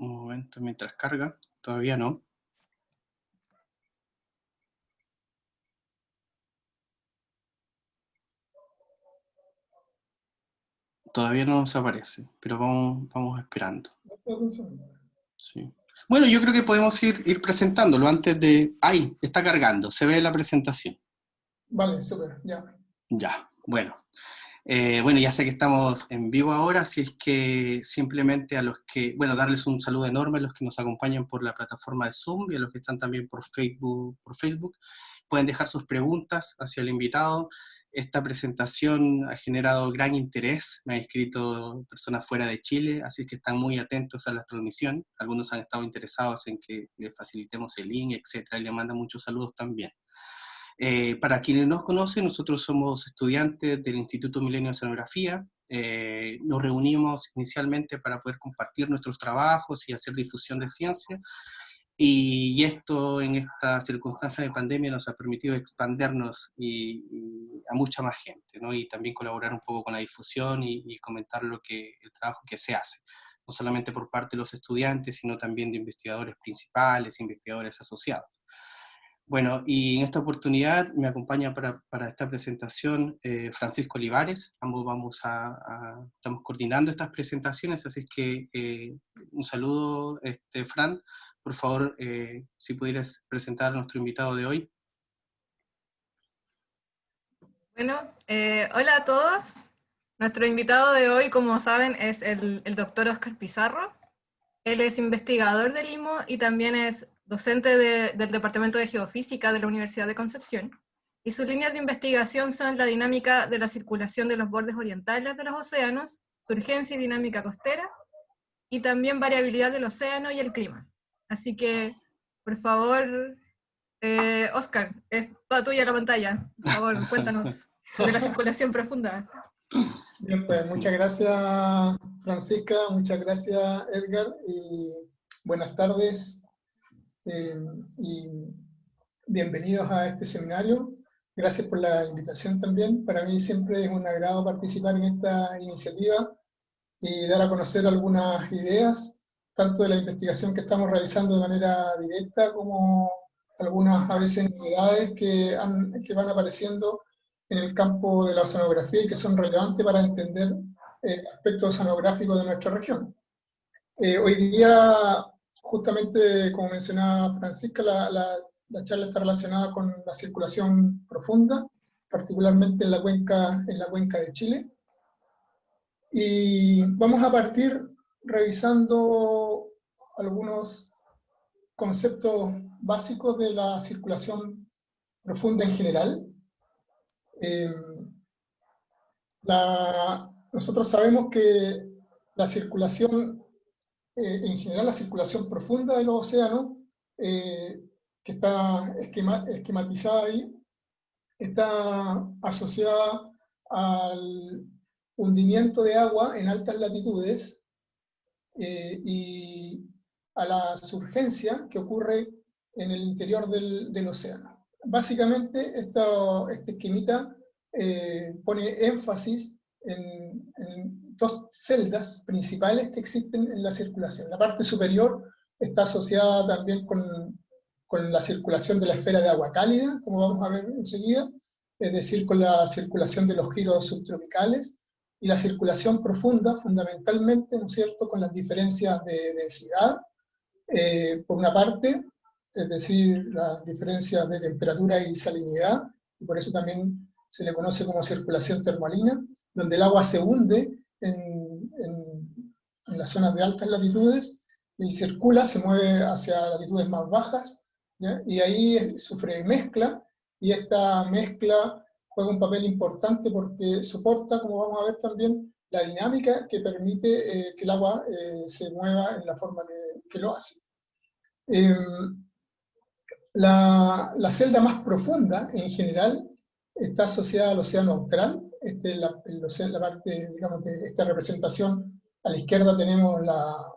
Un momento mientras carga, todavía no. Todavía no nos aparece, pero vamos esperando. Sí. Bueno, yo creo que podemos ir presentándolo antes de... Ahí, está cargando, se ve la presentación. Vale, súper, ya. Ya, bueno. Bueno, ya sé que estamos en vivo ahora, así es que simplemente a los que, bueno, darles un saludo enorme a los que nos acompañan por la plataforma de Zoom y a los que están también por Facebook. Pueden dejar sus preguntas hacia el invitado. Esta presentación ha generado gran interés, me han escrito personas fuera de Chile, así que están muy atentos a la transmisión. Algunos han estado interesados en que les facilitemos el link, etcétera, y le mandan muchos saludos también. Para quienes nos conocen, nosotros somos estudiantes del Instituto Milenio de Oceanografía. Nos reunimos inicialmente para poder compartir nuestros trabajos y hacer difusión de ciencia. Y esto en esta circunstancia de pandemia nos ha permitido expandernos a mucha más gente, ¿no? Y también colaborar un poco con la difusión y comentar el trabajo que se hace, no solamente por parte de los estudiantes, sino también de investigadores principales, investigadores asociados. Bueno, y en esta oportunidad me acompaña para esta presentación Francisco Olivares. Ambos estamos coordinando estas presentaciones, así que un saludo, Fran. Por favor, si pudieras presentar a nuestro invitado de hoy. Bueno, hola a todos. Nuestro invitado de hoy, como saben, es el doctor Óscar Pizarro. Él es investigador del IMO y también es docente del Departamento de Geofísica de la Universidad de Concepción. Y sus líneas de investigación son la dinámica de la circulación de los bordes orientales de los océanos, surgencia y dinámica costera, y también variabilidad del océano y el clima. Así que, por favor, Óscar, es toda tuya la pantalla. Por favor, cuéntanos sobre la circulación profunda. Bien, pues muchas gracias Francisca, muchas gracias Edgar y buenas tardes y bienvenidos a este seminario. Gracias por la invitación también. Para mí siempre es un agrado participar en esta iniciativa y dar a conocer algunas ideas, tanto de la investigación que estamos realizando de manera directa como algunas a veces novedades que van apareciendo en el campo de la oceanografía y que son relevantes para entender aspectos oceanográficos de nuestra región. Hoy día, justamente como mencionaba Francisca, la charla está relacionada con la circulación profunda, particularmente en la cuenca de Chile. Y vamos a partir revisando algunos conceptos básicos de la circulación profunda en general. Nosotros sabemos que la circulación, en general la circulación profunda de los océanos, que está esquematizada ahí, está asociada al hundimiento de agua en altas latitudes y a la surgencia que ocurre en el interior del océano. Básicamente, este esquemita pone énfasis en dos celdas principales que existen en la circulación. La parte superior está asociada también con la circulación de la esfera de agua cálida, como vamos a ver enseguida, es decir, con la circulación de los giros subtropicales, y la circulación profunda, fundamentalmente, ¿no es cierto?, con las diferencias de densidad, por una parte, es decir, las diferencias de temperatura y salinidad, y por eso también se le conoce como circulación termalina, donde el agua se hunde en las zonas de altas latitudes y circula, se mueve hacia latitudes más bajas, ¿ya? Y ahí sufre mezcla, y esta mezcla juega un papel importante porque soporta, como vamos a ver también, la dinámica que permite que el agua se mueva en la forma que lo hace. La celda más profunda, en general, está asociada al océano austral. La parte, digamos, de esta representación, a la izquierda tenemos la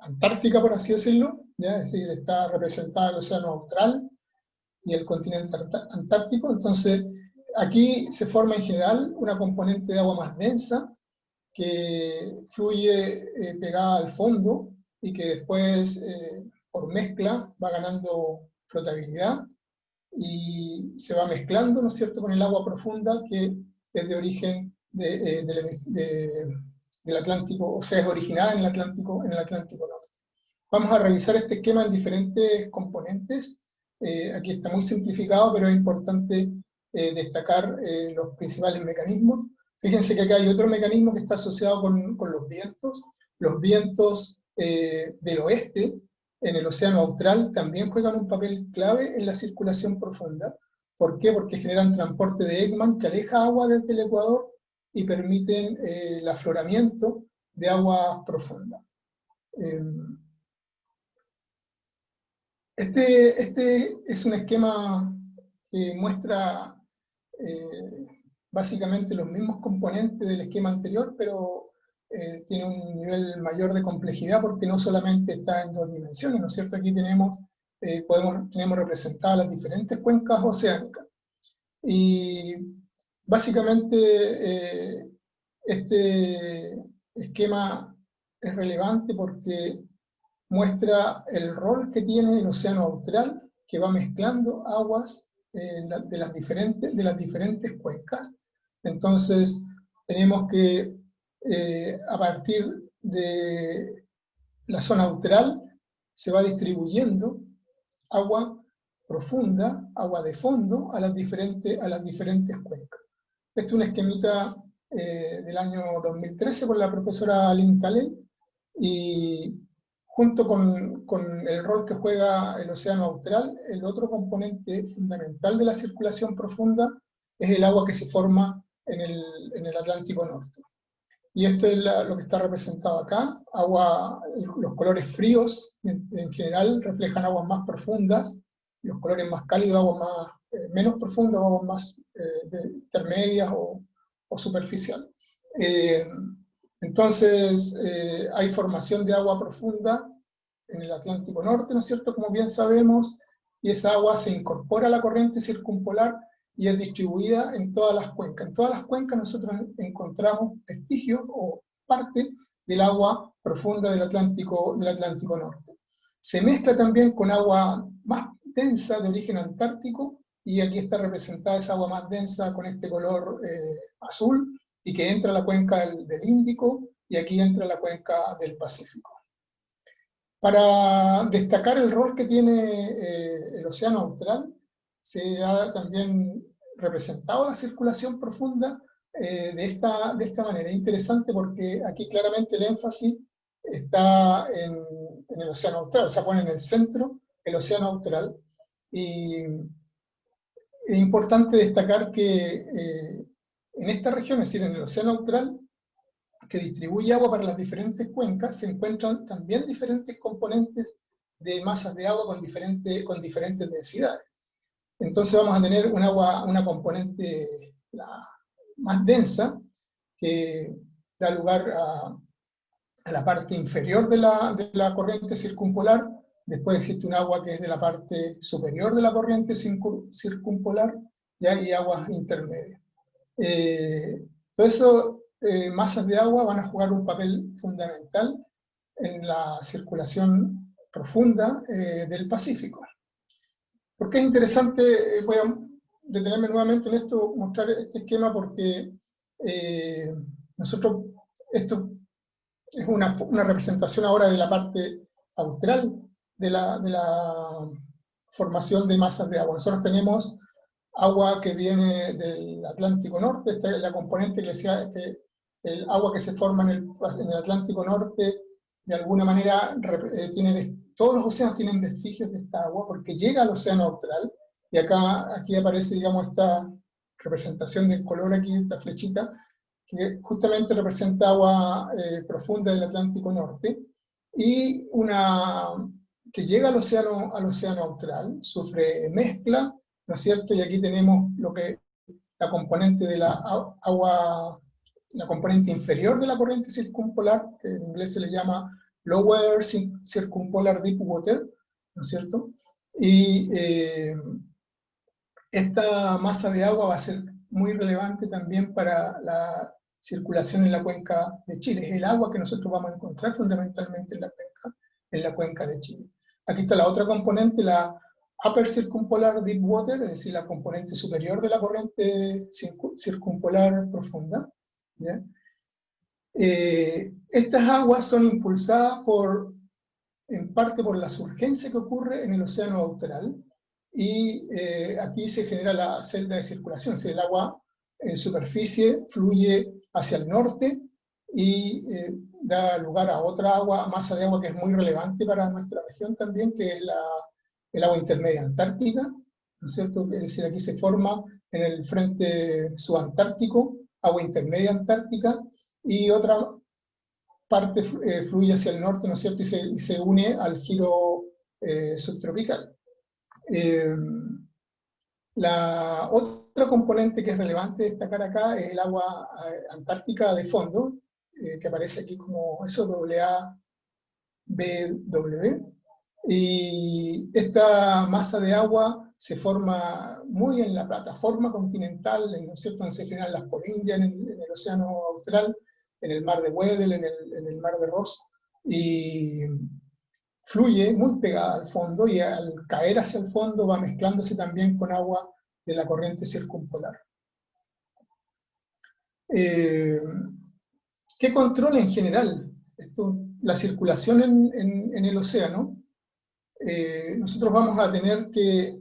Antártica, por así decirlo, ¿ya? Es decir, está representada el océano austral y el continente antártico. Entonces, aquí se forma en general una componente de agua más densa, que fluye pegada al fondo y que después, por mezcla, va ganando flotabilidad y se va mezclando, ¿no es cierto?, con el agua profunda que es de origen del Atlántico, o sea, es originada en el Atlántico Norte. Vamos a revisar este esquema en diferentes componentes. Aquí está muy simplificado, pero es importante destacar los principales mecanismos. Fíjense que acá hay otro mecanismo que está asociado con los vientos. Los vientos del oeste, en el océano austral, también juegan un papel clave en la circulación profunda. ¿Por qué? Porque generan transporte de Ekman que aleja agua desde el ecuador y permiten el afloramiento de aguas profundas. Este es un esquema que muestra básicamente los mismos componentes del esquema anterior, pero tiene un nivel mayor de complejidad porque no solamente está en 2 dimensiones, ¿no es cierto? Aquí tenemos representadas las diferentes cuencas oceánicas. Y básicamente este esquema es relevante porque muestra el rol que tiene el océano austral, que va mezclando aguas de las diferentes cuencas. Entonces, tenemos que a partir de la zona austral se va distribuyendo agua profunda, agua de fondo, a las diferentes cuencas. Este es un esquemita del año 2013 por la profesora Lynn Talley, y junto con el rol que juega el océano austral, el otro componente fundamental de la circulación profunda es el agua que se forma en el Atlántico Norte. Y esto es lo que está representado acá. Los colores fríos en general reflejan aguas más profundas, los colores más cálidos aguas menos profundas, aguas más intermedias o superficiales. Entonces, hay formación de agua profunda en el Atlántico Norte, ¿no es cierto?, como bien sabemos, y esa agua se incorpora a la corriente circumpolar y es distribuida en todas las cuencas. En todas las cuencas nosotros encontramos vestigios o parte del agua profunda del Atlántico Norte. Se mezcla también con agua más densa de origen antártico, y aquí está representada esa agua más densa con este color azul, y que entra a la cuenca del Índico, y aquí entra a la cuenca del Pacífico. Para destacar el rol que tiene el océano austral, se ha también representado la circulación profunda de esta manera. Es interesante porque aquí claramente el énfasis está en el océano austral, o sea, pone en el centro el océano austral, y es importante destacar que en esta región, es decir, en el océano austral, que distribuye agua para las diferentes cuencas, se encuentran también diferentes componentes de masas de agua con diferentes densidades. Entonces vamos a tener una componente más densa, que da lugar a la parte inferior de la corriente circumpolar. Después existe un agua que es de la parte superior de la corriente circumpolar, y hay aguas intermedias. Todo eso, masas de agua van a jugar un papel fundamental en la circulación profunda del Pacífico. ¿Por qué es interesante? Voy a detenerme nuevamente en esto, mostrar este esquema, porque esto es una representación ahora de la parte austral de la formación de masas de agua. Nosotros tenemos agua que viene del Atlántico Norte. Esta es la componente que decía que el agua que se forma en el Atlántico Norte, de alguna manera, todos los océanos tienen vestigios de esta agua, porque llega al océano austral, y aquí aparece, digamos, esta representación del color aquí, esta flechita, que justamente representa agua profunda del Atlántico Norte, y que llega al océano austral, sufre mezcla, ¿no es cierto? Y aquí tenemos la componente de la componente inferior de la corriente circumpolar, que en inglés se le llama Lower Circumpolar Deep Water, ¿no es cierto? Y esta masa de agua va a ser muy relevante también para la circulación en la cuenca de Chile. Es el agua que nosotros vamos a encontrar fundamentalmente en la cuenca de Chile. Aquí está la otra componente, la Upper Circumpolar Deep Water, es decir, la componente superior de la corriente circumpolar profunda. ¿Ya? Estas aguas son impulsadas en parte por la surgencia que ocurre en el océano austral, y aquí se genera la celda de circulación, si el agua en superficie fluye hacia el norte y da lugar a otra agua, masa de agua que es muy relevante para nuestra región también, que es el agua intermedia antártica, ¿no es cierto? Es decir, aquí se forma en el frente subantártico, agua intermedia antártica, y otra parte fluye hacia el norte, ¿no es cierto? Y se une al giro subtropical. La otra componente que es relevante destacar acá es el agua antártica de fondo, que aparece aquí como SOABW, y esta masa de agua se forma muy en la plataforma continental, ¿no es cierto?, donde se generan las polindias en el océano austral, en el mar de Weddell, en el mar de Ross, y fluye muy pegada al fondo, y al caer hacia el fondo va mezclándose también con agua de la corriente circumpolar. ¿Qué controla en general la circulación en el océano? Nosotros vamos a tener que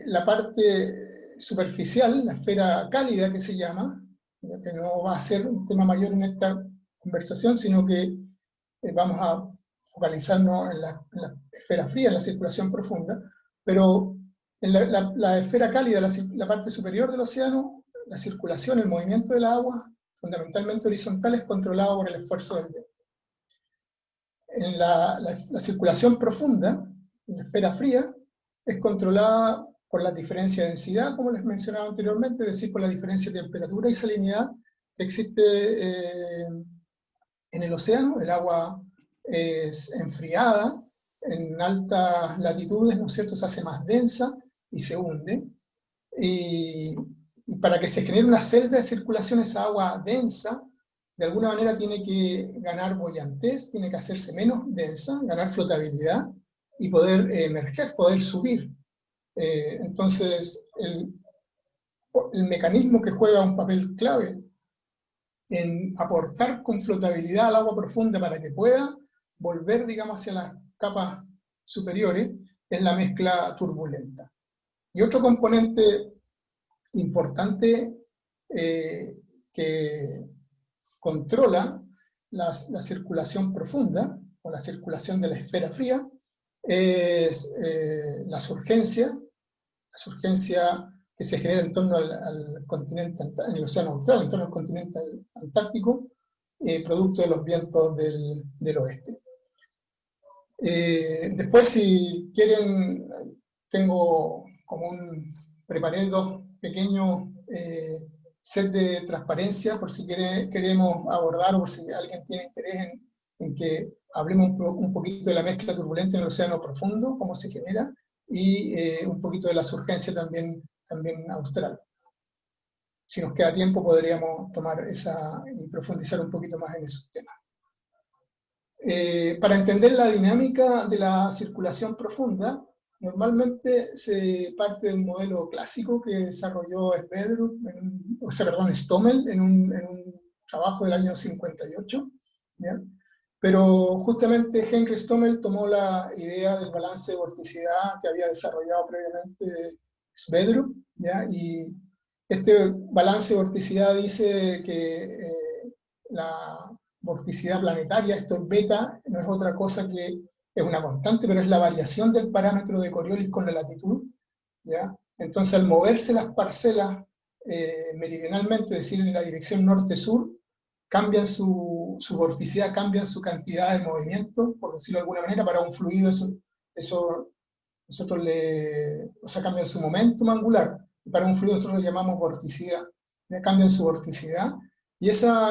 la parte superficial, la esfera cálida que se llama, que no va a ser un tema mayor en esta conversación, sino que vamos a focalizarnos en la esfera fría, en la circulación profunda, pero en la esfera cálida, la parte superior del océano, la circulación, el movimiento del agua, fundamentalmente horizontal, es controlado por el esfuerzo del viento. En la circulación profunda, en la esfera fría, es controlada por la diferencia de densidad, como les mencionaba anteriormente, es decir, por la diferencia de temperatura y salinidad que existe en el océano. El agua es enfriada en altas latitudes, ¿no es cierto?, se hace más densa y se hunde. Y para que se genere una celda de circulación, esa agua densa, de alguna manera tiene que ganar boyantez, tiene que hacerse menos densa, ganar flotabilidad y poder emerger, poder subir. Entonces, el mecanismo que juega un papel clave en aportar con flotabilidad al agua profunda para que pueda volver, digamos, hacia las capas superiores, es la mezcla turbulenta. Y otro componente importante que controla la circulación profunda, o la circulación de la esfera fría, es la surgencia que se genera en torno al continente, en el océano austral, en torno al continente antártico, producto de los vientos del oeste. Después, si quieren, preparé dos pequeños set de transparencia, por si queremos abordar, o por si alguien tiene interés en que hablemos un poquito de la mezcla turbulenta en el océano profundo, cómo se genera, y un poquito de la surgencia también austral. Si nos queda tiempo, podríamos tomar y profundizar un poquito más en esos temas. Para entender la dinámica de la circulación profunda, normalmente se parte de un modelo clásico que desarrolló Stommel en un trabajo del año 58, ¿ya? Pero justamente Henry Stommel tomó la idea del balance de vorticidad que había desarrollado previamente Sverdrup, ¿ya? Y este balance de vorticidad dice que la vorticidad planetaria, esto es beta, no es otra cosa que es una constante, pero es la variación del parámetro de Coriolis con la latitud, ¿ya? Entonces, al moverse las parcelas meridionalmente, es decir, en la dirección norte-sur, cambian su vorticidad, cambian su cantidad de movimiento, por decirlo de alguna manera. Para un fluido cambian su momentum angular, y para un fluido nosotros lo llamamos vorticidad, ¿ya? Cambian su vorticidad, y ese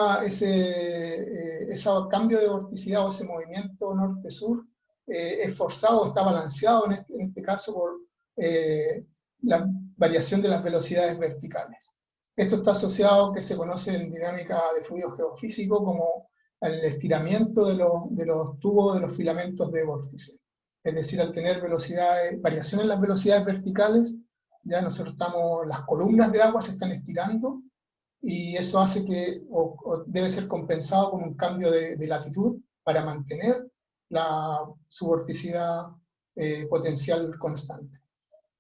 cambio de vorticidad, o ese movimiento norte-sur, es forzado, está balanceado en este caso por la variación de las velocidades verticales. Esto está asociado, que se conoce en dinámica de fluido geofísico, como el estiramiento de los tubos, de los filamentos de vórtice. Es decir, al tener velocidades, variaciones en las velocidades verticales, ya nosotros las columnas de agua se están estirando, y eso hace que, o debe ser compensado con un cambio de latitud para mantener su vorticidad potencial constante.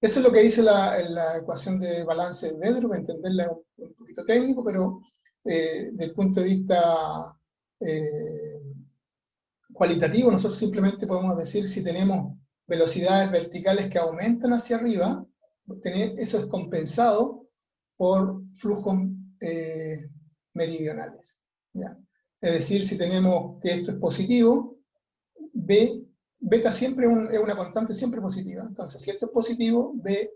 Eso es lo que dice la ecuación de balance de Vedrú, para entenderla un poquito técnico, pero desde el punto de vista cualitativo, nosotros simplemente podemos decir, si tenemos velocidades verticales que aumentan hacia arriba, eso es compensado por flujos meridionales, ¿ya? Es decir, si tenemos que esto es positivo, beta siempre es una constante siempre positiva. Entonces, si esto es positivo, B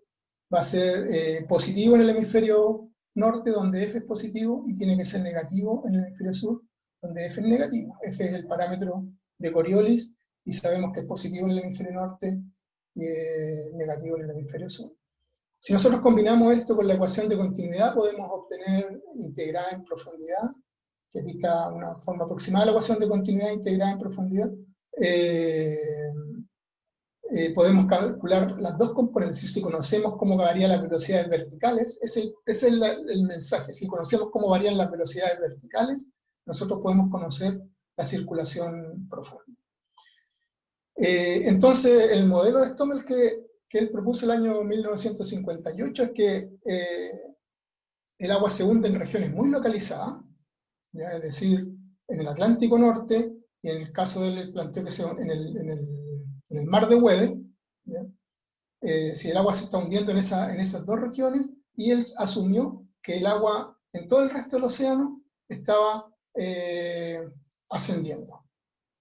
va a ser positivo en el hemisferio norte, donde F es positivo, y tiene que ser negativo en el hemisferio sur, donde F es negativo. F es el parámetro de Coriolis, y sabemos que es positivo en el hemisferio norte y negativo en el hemisferio sur. Si nosotros combinamos esto con la ecuación de continuidad, podemos obtener integrada en profundidad, que aquí está una forma aproximada de la ecuación de continuidad integrada en profundidad. Podemos calcular las dos componentes, es decir, si conocemos cómo varían las velocidades verticales, ese es el mensaje. Si conocemos cómo varían las velocidades verticales, nosotros podemos conocer la circulación profunda. Entonces, el modelo de Stommel que él propuso el año 1958 es que el agua se hunde en regiones muy localizadas, ¿ya? Es decir, en el Atlántico Norte, y en el caso del planteo que se en el mar de Weddell, si el agua se está hundiendo en esas dos regiones, y él asumió que el agua en todo el resto del océano estaba ascendiendo.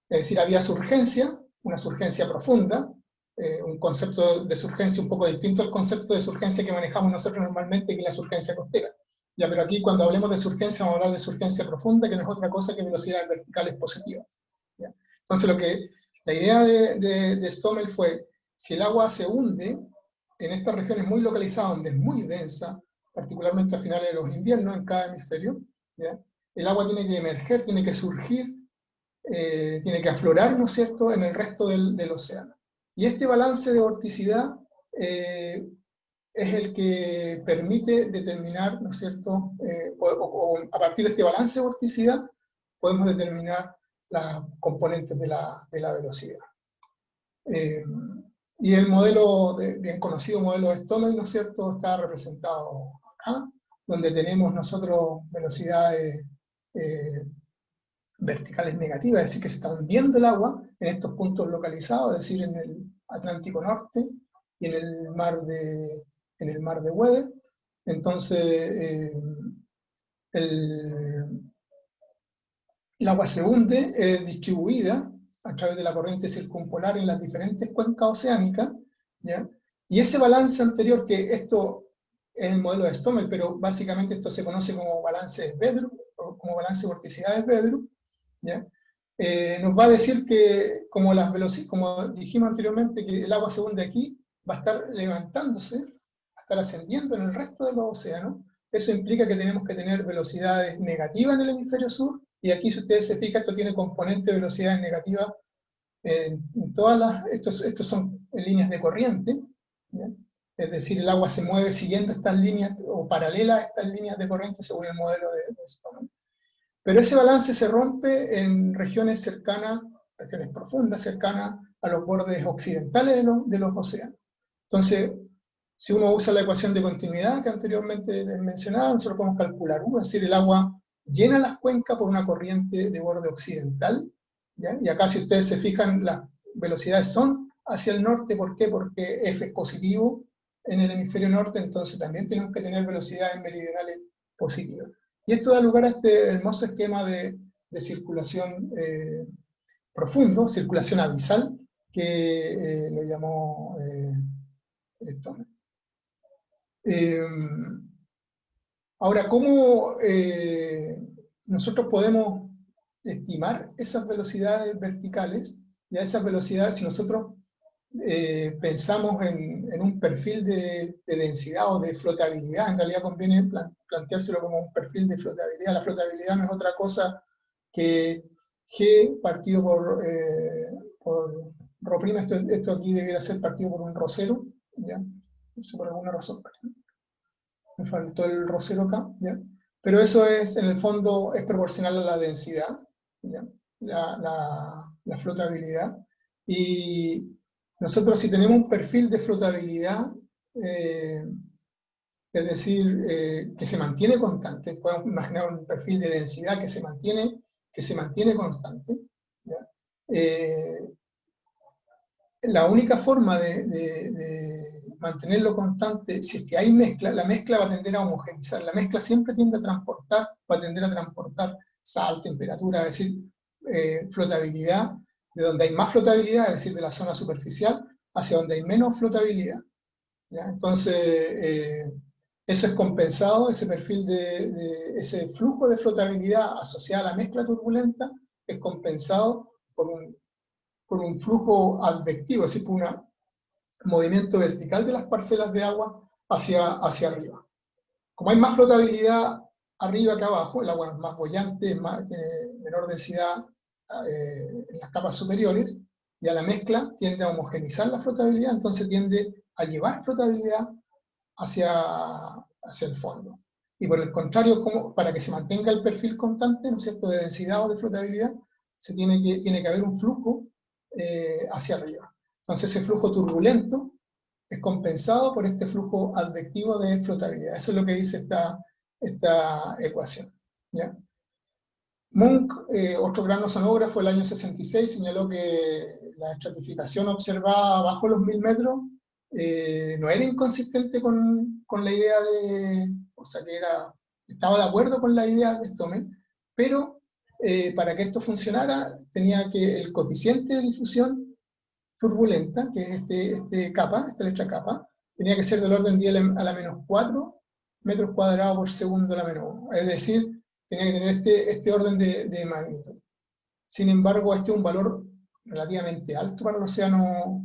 Es decir, había surgencia, una surgencia profunda, un concepto de surgencia un poco distinto al concepto de surgencia que manejamos nosotros normalmente, que es la surgencia costera. Ya, pero aquí cuando hablemos de surgencia vamos a hablar de surgencia profunda, que no es otra cosa que velocidades verticales positivas. ¿Ya? Entonces la idea de Stommel fue, si el agua se hunde en estas regiones muy localizadas, donde es muy densa, particularmente a finales de los inviernos en cada hemisferio, ¿ya? El agua tiene que emerger, tiene que surgir, tiene que aflorar, ¿no es cierto?, en el resto del océano. Y este balance de vorticidad es el que permite determinar, ¿no es cierto?, o a partir de este balance de vorticidad podemos determinar las componentes de la velocidad. Y el modelo, bien conocido modelo de Stommel, ¿no es cierto?, está representado acá, donde tenemos nosotros velocidades verticales negativas, es decir, que se está hundiendo el agua en estos puntos localizados, es decir, en el Atlántico Norte y en el mar de Weddell. Entonces, el agua se hunde, es distribuida a través de la corriente circumpolar en las diferentes cuencas oceánicas, ¿ya? Y ese balance anterior, que esto es el modelo de Stommel, pero básicamente esto se conoce como balance de Vedrú, o como balance de vorticidad de Vedrú, ¿ya? Nos va a decir que, como dijimos anteriormente, que el agua se hunde aquí, va a estar levantándose, va a estar ascendiendo en el resto de los océanos. Eso implica que tenemos que tener velocidades negativas en el hemisferio sur, y aquí, si ustedes se fijan, esto tiene componente de velocidades negativas en todas estos son líneas de corriente, ¿ya? Es decir, el agua se mueve siguiendo estas líneas, o paralela a estas líneas de corriente según el modelo de Stommel. Pero ese balance se rompe en regiones cercanas, regiones profundas, cercanas a los bordes occidentales de los océanos. Entonces, si uno usa la ecuación de continuidad que anteriormente les mencionaba, nosotros podemos calcular U, es decir, el agua llena las cuencas por una corriente de borde occidental, ¿ya? Y acá, si ustedes se fijan, las velocidades son hacia el norte. ¿Por qué? Porque F es positivo en el hemisferio norte, entonces también tenemos que tener velocidades meridionales positivas. Y esto da lugar a este hermoso esquema de circulación profundo, circulación abisal, que lo llamó Stommel. Ahora, ¿cómo nosotros podemos estimar esas velocidades verticales? Y a esas velocidades, si nosotros pensamos en un perfil de densidad o de flotabilidad. En realidad conviene planteárselo como un perfil de flotabilidad. La flotabilidad no es otra cosa que G partido por ρ'O', esto aquí debiera ser partido por un ρ0, ¿ya? No sé por alguna razón, me faltó el ρ0 acá, ¿ya? Pero eso es, en el fondo, es proporcional a la densidad, ¿ya? La flotabilidad. Y nosotros, si tenemos un perfil de flotabilidad, es decir, que se mantiene constante, podemos imaginar un perfil de densidad que se mantiene constante, ¿ya? La única forma de mantenerlo constante, si es que hay mezcla, la mezcla va a tender a homogeneizar. La mezcla siempre tiende a transportar, va a tender a transportar sal, temperatura, es decir, flotabilidad, de donde hay más flotabilidad, es decir, de la zona superficial, hacia donde hay menos flotabilidad, ¿ya? Entonces, eso es compensado, ese perfil ese flujo de flotabilidad asociado a la mezcla turbulenta es compensado por un flujo advectivo, es decir, por un movimiento vertical de las parcelas de agua hacia arriba. Como hay más flotabilidad arriba que abajo, el agua es más boyante, tiene menor densidad en las capas superiores, y a la mezcla tiende a homogenizar la flotabilidad, entonces tiende a llevar flotabilidad hacia el fondo. Y por el contrario, para que se mantenga el perfil constante, ¿no es cierto?, de densidad o de flotabilidad, tiene que haber un flujo hacia arriba. Entonces ese flujo turbulento es compensado por este flujo advectivo de flotabilidad. Eso es lo que dice esta ecuación, ¿ya? Munk, otro gran oceanógrafo, el año 66, señaló que la estratificación observada bajo los 1000 metros no era inconsistente con la idea o sea, que estaba de acuerdo con la idea de Stommel, pero para que esto funcionara, tenía que el coeficiente de difusión turbulenta, que es esta letra capa, tenía que ser del orden 10 a la menos 4 metros cuadrados por segundo a la menos 1. Es decir, tenía que tener este orden de magnitud. Sin embargo, este es un valor relativamente alto para el océano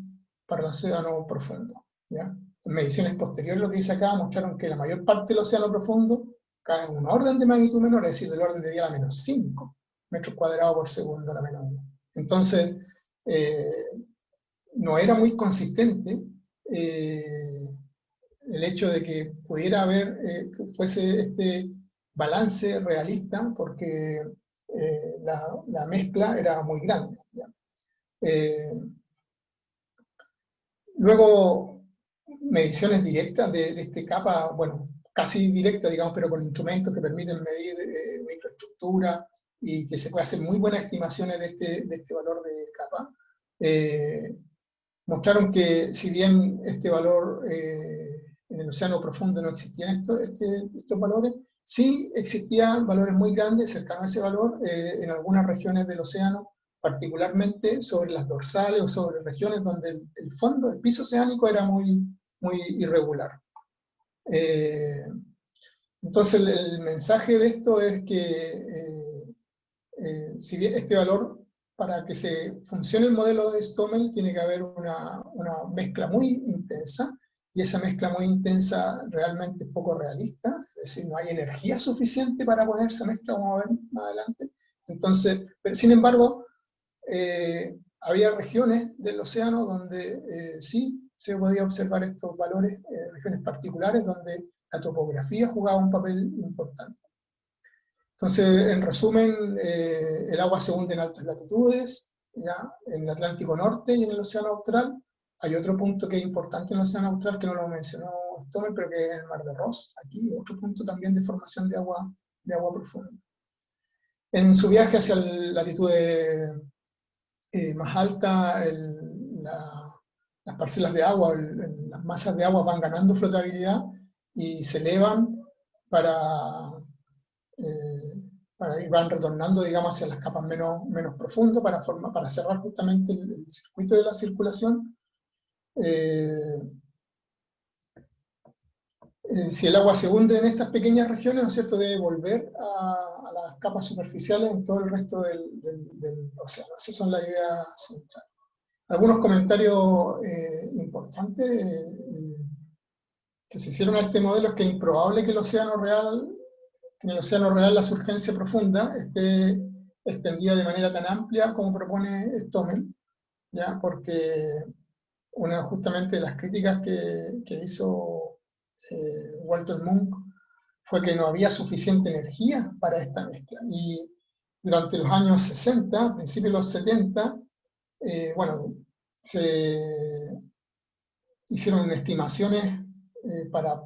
profundo, ¿ya? En mediciones posteriores, lo que dice acá, mostraron que la mayor parte del océano profundo cae en un orden de magnitud menor, es decir, del orden de 10 a la menos 5 metros cuadrados por segundo a la menos 1. Entonces, no era muy consistente el hecho de que pudiera haber, que fuese este balance realista, porque la mezcla era muy grande, ¿ya? Luego, mediciones directas de este capa, bueno, casi directas, digamos, pero con instrumentos que permiten medir microestructura y que se puede hacer muy buenas estimaciones de este valor de capa. Mostraron que si bien este valor en el océano profundo no existían estos valores, sí existían valores muy grandes cercanos a ese valor en algunas regiones del océano, particularmente sobre las dorsales o sobre regiones donde el fondo, el piso oceánico era muy, muy irregular. Entonces el mensaje de esto es que si bien este valor, para que se funcione el modelo de Stommel, tiene que haber una mezcla muy intensa, y esa mezcla muy intensa realmente es poco realista, es decir, no hay energía suficiente para poner esa mezcla, vamos a ver más adelante. Entonces, pero sin embargo, había regiones del océano donde sí se podía observar estos valores, regiones particulares donde la topografía jugaba un papel importante. Entonces, en resumen, el agua se hunde en altas latitudes, ¿ya?, en el Atlántico Norte y en el Océano Austral. Hay otro punto que es importante en el Océano Austral, que no lo mencionó Stommel, pero que es el Mar de Ross. Aquí, otro punto también de formación de agua profunda. En su viaje hacia latitudes más altas, las parcelas de agua, las masas de agua van ganando flotabilidad y se elevan y van retornando, digamos, hacia las capas menos profundas para cerrar justamente el circuito de la circulación. Si el agua se hunde en estas pequeñas regiones, ¿no es cierto?, debe volver a las capas superficiales en todo el resto del océano. Esa son las ideas centrales. Algunos comentarios importantes que se hicieron a este modelo es que es improbable que en el océano real la surgencia profunda esté extendida de manera tan amplia como propone Stommel, ¿ya? Porque una justamente de las críticas que hizo Walter Munk fue que no había suficiente energía para esta mezcla. Y durante los años 60, a principios de los 70, bueno, se hicieron estimaciones para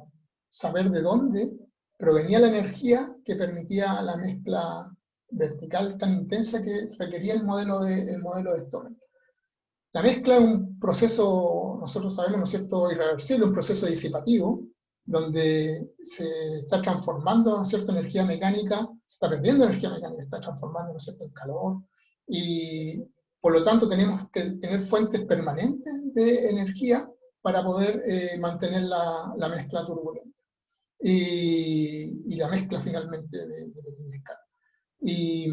saber de dónde provenía la energía que permitía la mezcla vertical tan intensa que requería el modelo de Stommel. La mezcla es un proceso, nosotros sabemos, ¿no es cierto?, irreversible, un proceso disipativo, donde se está transformando, ¿no es cierto?, energía mecánica, se está perdiendo energía mecánica, se está transformando, ¿no es cierto?, en calor, y por lo tanto tenemos que tener fuentes permanentes de energía para poder mantener la mezcla turbulenta y la mezcla finalmente de pequeña escala. Y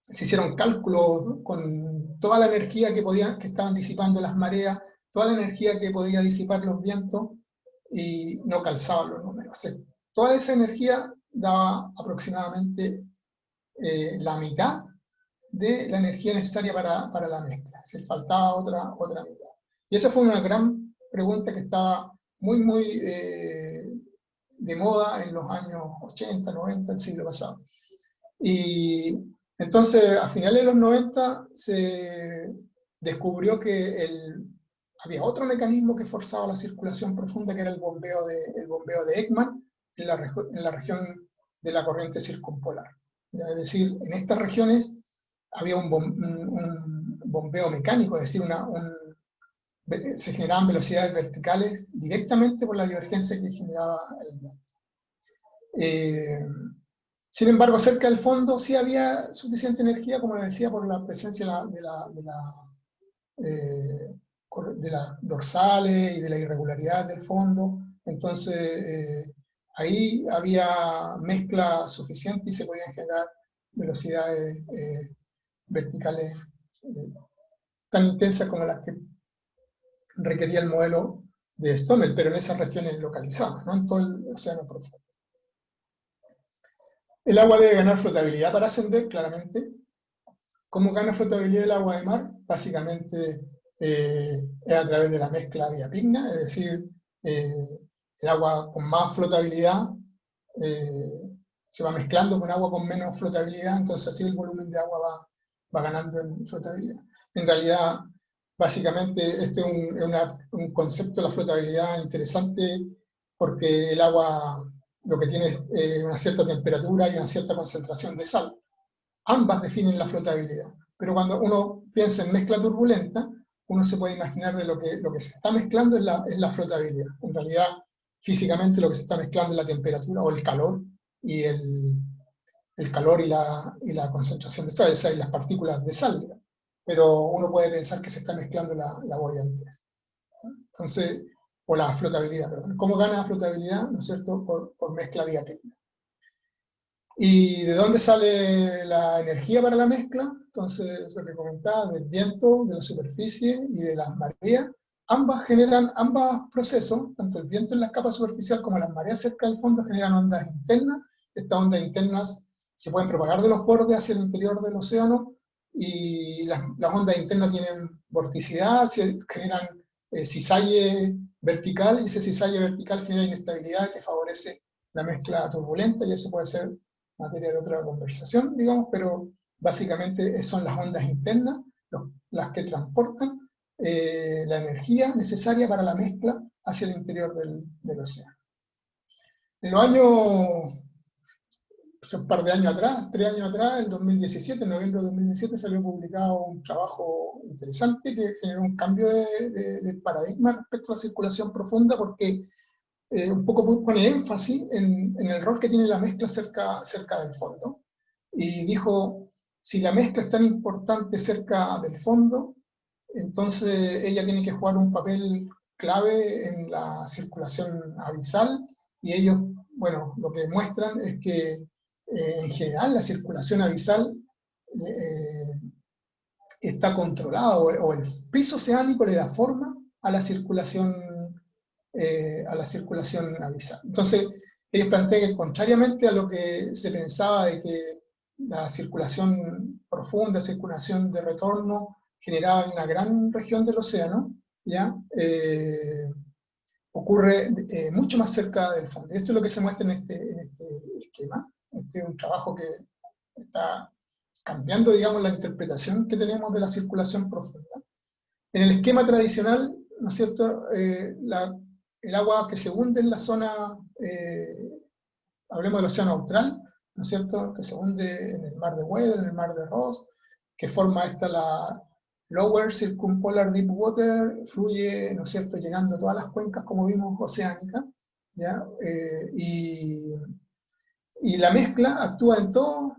se hicieron cálculos con toda la energía que estaban disipando las mareas, toda la energía que podía disipar los vientos, y no calzaban los números. O sea, toda esa energía daba aproximadamente la mitad de la energía necesaria para la mezcla. Es decir, faltaba otra mitad. Y esa fue una gran pregunta que estaba muy de moda en los años 80, 90, del siglo pasado. Y entonces, a finales de los 90, se descubrió que había otro mecanismo que forzaba la circulación profunda, que era el bombeo de Ekman en la región de la corriente circumpolar. Es decir, en estas regiones había un bombeo mecánico, es decir, se generaban velocidades verticales directamente por la divergencia que generaba el viento. Sin embargo, cerca del fondo sí había suficiente energía, como les decía, por la presencia de las dorsales y de la irregularidad del fondo. Entonces, ahí había mezcla suficiente y se podían generar velocidades verticales tan intensas como las que requería el modelo de Stommel, pero en esas regiones localizadas, no en todo el océano profundo. El agua debe ganar flotabilidad para ascender, claramente. ¿Cómo gana flotabilidad el agua de mar? Básicamente es a través de la mezcla diapigna, es decir, el agua con más flotabilidad se va mezclando con agua con menos flotabilidad, entonces así el volumen de agua va ganando en flotabilidad. En realidad, básicamente, este es un concepto de la flotabilidad interesante, porque el agua lo que tiene es una cierta temperatura y una cierta concentración de sal. Ambas definen la flotabilidad. Pero cuando uno piensa en mezcla turbulenta, uno se puede imaginar de lo que se está mezclando es la flotabilidad. En realidad, físicamente lo que se está mezclando es la temperatura o el calor y la concentración de sal, y las partículas de sal. Pero uno puede pensar que se está mezclando la bollantez. Entonces, o la flotabilidad, perdón. ¿Cómo gana la flotabilidad? ¿No es cierto? Por mezcla diapigna. ¿Y de dónde sale la energía para la mezcla? Entonces, lo que comentaba, del viento, de la superficie y de las mareas. Ambos procesos, tanto el viento en la capa superficial como las mareas cerca del fondo, generan ondas internas. Estas ondas internas se pueden propagar de los bordes hacia el interior del océano, y las ondas internas tienen vorticidad, generan cizalle vertical, y ese cizalle vertical genera inestabilidad que favorece la mezcla turbulenta, y eso puede ser materia de otra conversación, digamos, pero básicamente son las ondas internas las que transportan la energía necesaria para la mezcla hacia el interior del océano. En los años, un par de años atrás, 3 años atrás, en 2017, en noviembre de 2017, salió publicado un trabajo interesante que generó un cambio de paradigma respecto a la circulación profunda, porque un poco pone énfasis en el rol que tiene la mezcla cerca del fondo. Y dijo, si la mezcla es tan importante cerca del fondo, entonces ella tiene que jugar un papel clave en la circulación abisal, y ellos, bueno, lo que muestran es que en general la circulación abisal está controlado, o el piso oceánico le da forma a la circulación abisal. Entonces, ellos plantean que contrariamente a lo que se pensaba de que la circulación profunda, circulación de retorno, generaba en una gran región del océano, ¿ya? Ocurre mucho más cerca del fondo. Y esto es lo que se muestra en este esquema. Este es un trabajo que está cambiando, digamos, la interpretación que tenemos de la circulación profunda. En el esquema tradicional, ¿no es cierto?, el agua que se hunde en la zona, hablemos del océano austral, ¿no es cierto?, que se hunde en el mar de Weddell, en el mar de Ross, que forma la Lower Circumpolar Deep Water, fluye, ¿no es cierto?, llenando todas las cuencas, como vimos, oceánicas, ¿ya? Y la mezcla actúa en todo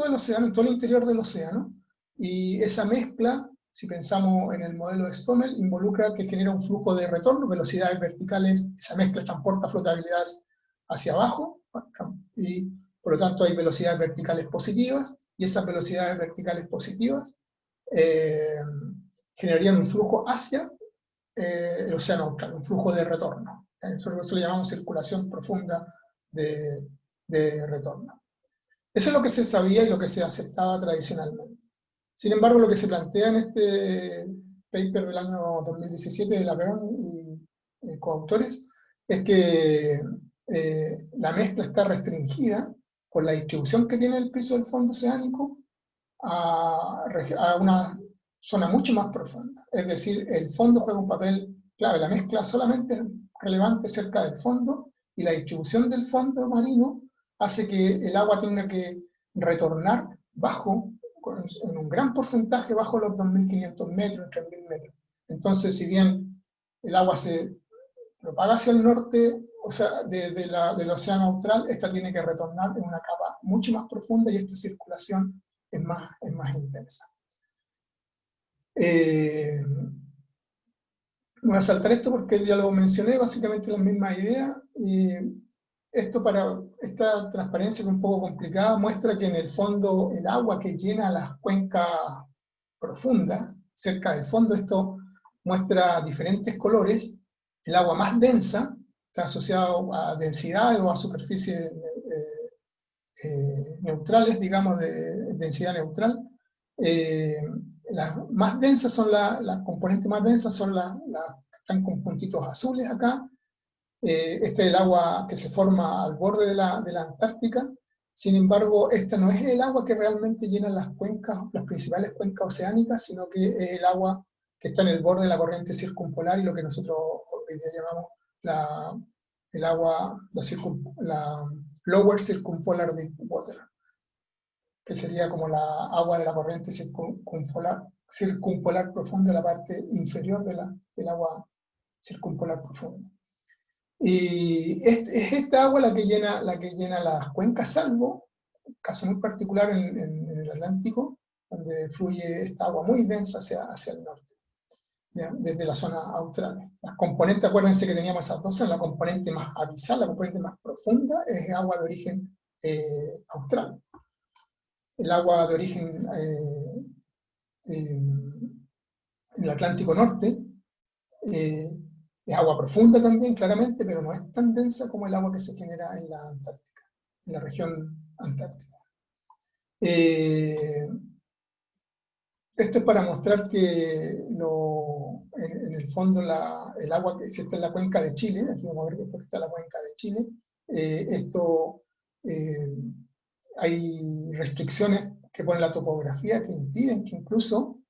el océano, en todo el interior del océano, y esa mezcla, si pensamos en el modelo de Stommel, involucra que genera un flujo de retorno, velocidades verticales, esa mezcla transporta flotabilidad hacia abajo, y por lo tanto hay velocidades verticales positivas, y esas velocidades verticales positivas generarían un flujo hacia el océano austral, un flujo de retorno. Eso lo llamamos circulación profunda de retorno. Eso es lo que se sabía y lo que se aceptaba tradicionalmente. Sin embargo, lo que se plantea en este paper del año 2017 de Lavergne y coautores es que la mezcla está restringida por la distribución que tiene el piso del fondo oceánico a una zona mucho más profunda. Es decir, el fondo juega un papel clave. La mezcla solamente es relevante cerca del fondo, y la distribución del fondo marino hace que el agua tenga que retornar en un gran porcentaje bajo los 2.500 metros, 3.000 metros. Entonces, si bien el agua se propaga hacia el norte, o sea, del océano austral, esta tiene que retornar en una capa mucho más profunda, y esta circulación es más intensa. Voy a saltar esto porque ya lo mencioné, básicamente la misma idea. Esta transparencia, que es un poco complicada, muestra que en el fondo el agua que llena las cuencas profundas, cerca del fondo, esto muestra diferentes colores. El agua más densa está asociado a densidades o a superficies neutrales, digamos, de densidad neutral. Las más densas son las componentes más densas son las que están con puntitos azules acá. Este es el agua que se forma al borde de la Antártica. Sin embargo, esta no es el agua que realmente llena las cuencas, las principales cuencas oceánicas, sino que es el agua que está en el borde de la corriente circumpolar, y lo que nosotros hoy día llamamos la Lower Circumpolar Deep Water, que sería como la agua de la corriente circumpolar profunda, la parte inferior del agua circumpolar profunda. Y es esta agua la que llena las cuencas, salvo un caso muy particular en el Atlántico, donde fluye esta agua muy densa hacia el norte, ¿ya? Desde la zona austral. Las componentes, acuérdense que teníamos esas dos, en la componente más abisal, la componente más profunda, es agua de origen austral. El agua de origen en el Atlántico Norte es agua profunda también, claramente, pero no es tan densa como el agua que se genera en la Antártica, en la región antártica. Esto es para mostrar que en el fondo el agua que existe en la cuenca de Chile, aquí vamos a ver después que está la cuenca de Chile, hay restricciones que pone la topografía que impiden que incluso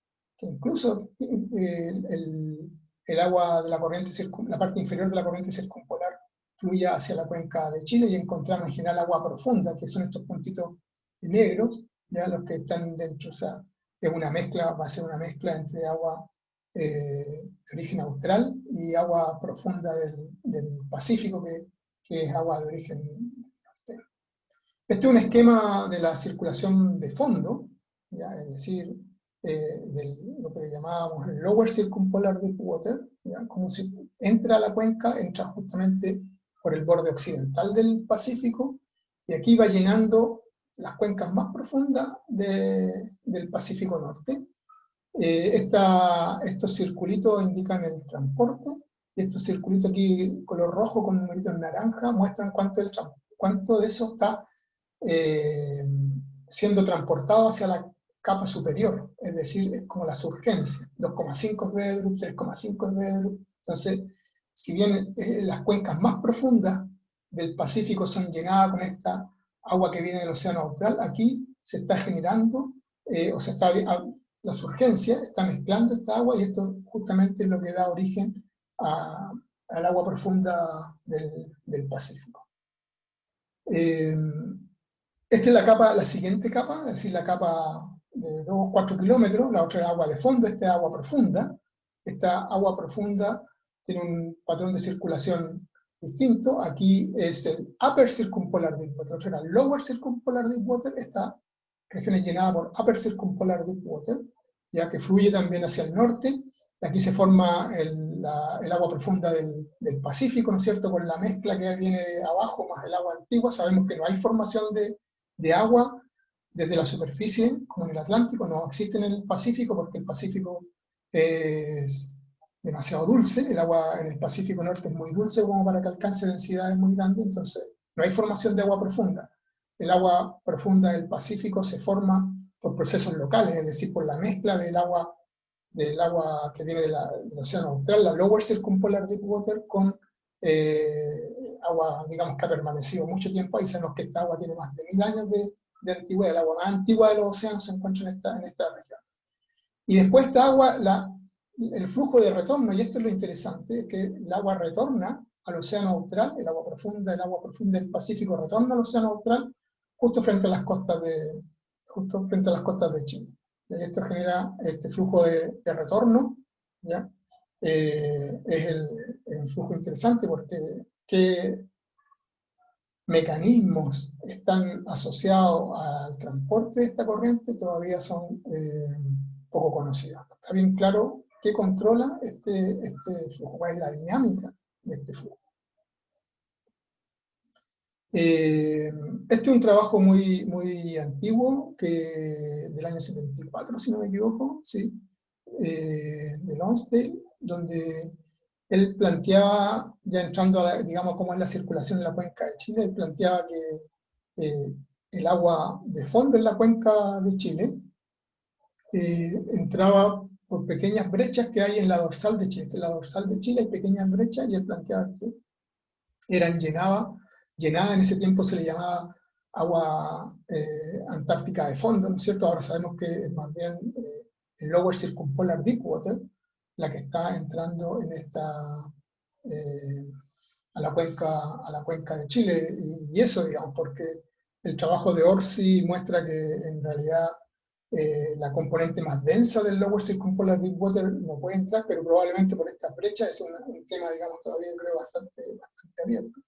el agua de la corriente la parte inferior de la corriente circumpolar fluya hacia la cuenca de Chile, y encontramos en general agua profunda, que son estos puntitos negros, ya los que están dentro. O sea, va a ser una mezcla entre agua de origen austral y agua profunda del Pacífico, que es agua de origen norte. Este es un esquema de la circulación de fondo, ¿ya? Es decir, lo que llamábamos el Lower Circumpolar Deep Water, ¿ya? Como si entra a la cuenca, entra justamente por el borde occidental del Pacífico, y aquí va llenando las cuencas más profundas del Pacífico Norte, Estos circulitos indican el transporte, y estos circulitos aquí, color rojo con numeritos naranja, muestran cuánto de eso está siendo transportado hacia la capa superior, es decir, es como las urgencias, 2,5 es Vedrup, 3,5 es Vedrup. Entonces, si bien las cuencas más profundas del Pacífico son llenadas con esta agua que viene del Océano Austral, aquí se está generando, las urgencias están mezclando esta agua, y esto justamente es lo que da origen al agua profunda del Pacífico. Esta es la siguiente capa, es decir, la capa de 2 o 4 kilómetros, la otra es agua de fondo, esta es agua profunda. Esta agua profunda tiene un patrón de circulación distinto. Aquí es el Upper Circumpolar Deep Water, otra era el Lower Circumpolar Deep Water. Esta región es llenada por Upper Circumpolar Deep Water, ya que fluye también hacia el norte. Aquí se forma el agua profunda del Pacífico, ¿no es cierto?, con la mezcla que viene de abajo más el agua antigua. Sabemos que no hay formación de agua desde la superficie, como en el Atlántico, no existe en el Pacífico, porque el Pacífico es demasiado dulce, el agua en el Pacífico Norte es muy dulce como para que alcance densidades muy grandes, entonces no hay formación de agua profunda. El agua profunda del Pacífico se forma por procesos locales, es decir, por la mezcla del agua que viene del Océano Austral, la Lower Circumpolar Deep Water, con agua, digamos, que ha permanecido mucho tiempo ahí. Sabemos que esta agua tiene más de 1000 años de antigüedad. El agua más antigua de los océanos se encuentra en esta región. Y después esta agua, el flujo de retorno, y esto es lo interesante, es que el agua retorna al Océano Austral, el agua profunda del Pacífico retorna al Océano Austral, justo frente a las costas de Chile. Y esto genera este flujo de retorno, ¿ya? Es un flujo interesante porque qué mecanismos están asociados al transporte de esta corriente todavía son poco conocidos. Está bien claro qué controla este flujo, cuál es la dinámica de este flujo. Este es un trabajo muy, muy antiguo, del año 74, si no me equivoco, ¿sí? De Lonsdale, donde él planteaba, ya entrando a digamos, cómo es la circulación en la cuenca de Chile, él planteaba que el agua de fondo en la cuenca de Chile entraba por pequeñas brechas que hay en la dorsal de Chile. En la dorsal de Chile hay pequeñas brechas, y él planteaba que eran llenadas, en ese tiempo se le llamaba agua antártica de fondo, ¿no es cierto? Ahora sabemos que es más bien el Lower Circumpolar Deep Water la que está entrando en a la cuenca de Chile, y eso, digamos, porque el trabajo de Orsi muestra que en realidad la componente más densa del Lower Circumpolar Deep Water no puede entrar, pero probablemente por esta brecha. Es un tema, digamos, todavía creo bastante abierto.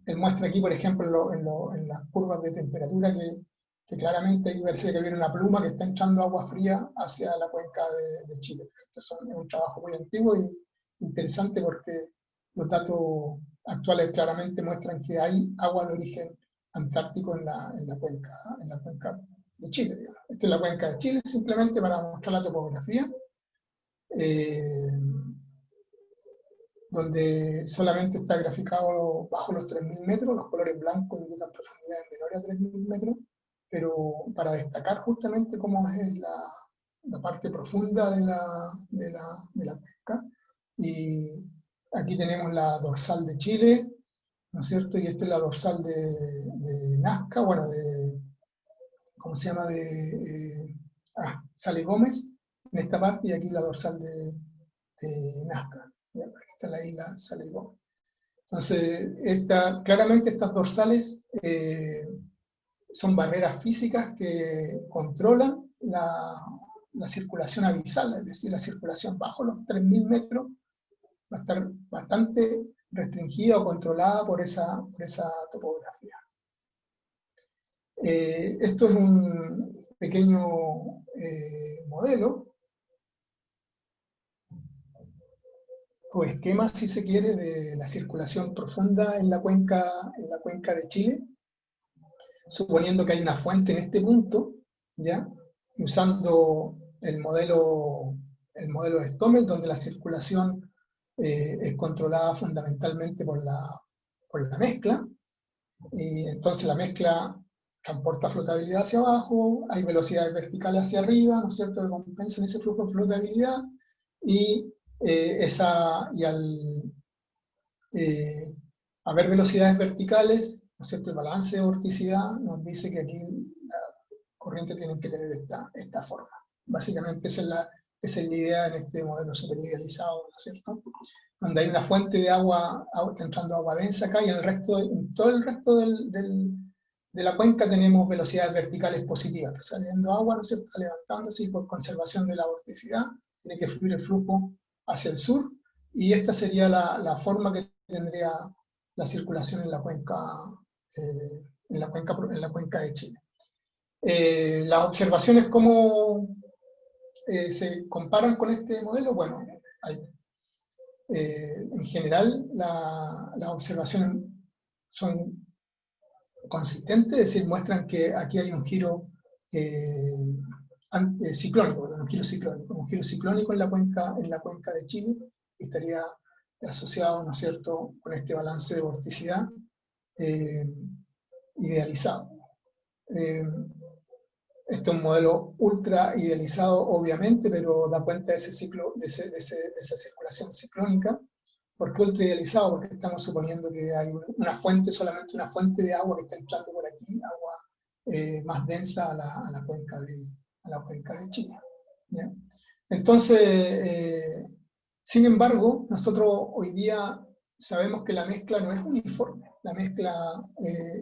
Él muestra aquí, por ejemplo, en las curvas de temperatura, que claramente ahí parece que viene una pluma que está echando agua fría hacia la cuenca de Chile. Este es un trabajo muy antiguo y interesante, porque los datos actuales claramente muestran que hay agua de origen antártico en la cuenca de Chile, digamos. Esta es la cuenca de Chile, simplemente para mostrar la topografía, donde solamente está graficado bajo los 3000 metros, los colores blancos indican profundidades menores a 3000 metros, pero para destacar justamente cómo es la parte profunda de la cuenca. Y aquí tenemos la dorsal de Chile, ¿no es cierto? Y esta es la dorsal de Nazca, bueno, ¿cómo se llama? Sale Gómez, en esta parte, y aquí la dorsal de Nazca. Aquí está la isla Sale Gómez. Entonces, claramente estas dorsales son barreras físicas que controlan la circulación abisal, es decir, la circulación bajo los 3000 metros va a estar bastante restringida o controlada por esa topografía. Esto es un pequeño modelo o esquema, si se quiere, de la circulación profunda en la cuenca de Chile, suponiendo que hay una fuente en este punto, ¿ya? Y usando el modelo de Stommel, donde la circulación es controlada fundamentalmente por la mezcla, y entonces la mezcla transporta flotabilidad hacia abajo, hay velocidades verticales hacia arriba, ¿no es cierto?, que compensan ese flujo de flotabilidad, y al haber velocidades verticales, ¿no es cierto?, el balance de vorticidad nos dice que aquí la corriente tiene que tener esta forma. Básicamente esa es la idea en este modelo superidealizado, ¿no es cierto?, donde hay una fuente de agua, está entrando agua densa acá, y en todo el resto de la cuenca tenemos velocidades verticales positivas. Está saliendo agua, ¿no es cierto?, está levantándose, y por conservación de la vorticidad tiene que fluir el flujo hacia el sur, y esta sería la forma que tendría la circulación en la cuenca de Chile. Las observaciones, ¿cómo se comparan con este modelo? Bueno, en general las observaciones son consistentes, es decir, muestran que aquí hay un giro ciclónico, un giro ciclónico en la cuenca de Chile, que estaría asociado, ¿no es cierto?, con este balance de vorticidad idealizado. Este es un modelo ultra idealizado, obviamente, pero da cuenta de ese ciclo, de esa circulación ciclónica. ¿Por qué ultra idealizado? Porque estamos suponiendo que hay solamente una fuente de agua que está entrando por aquí, agua más densa a la cuenca de Chile. ¿Ya? Entonces, sin embargo, nosotros hoy día sabemos que la mezcla no es uniforme. La mezcla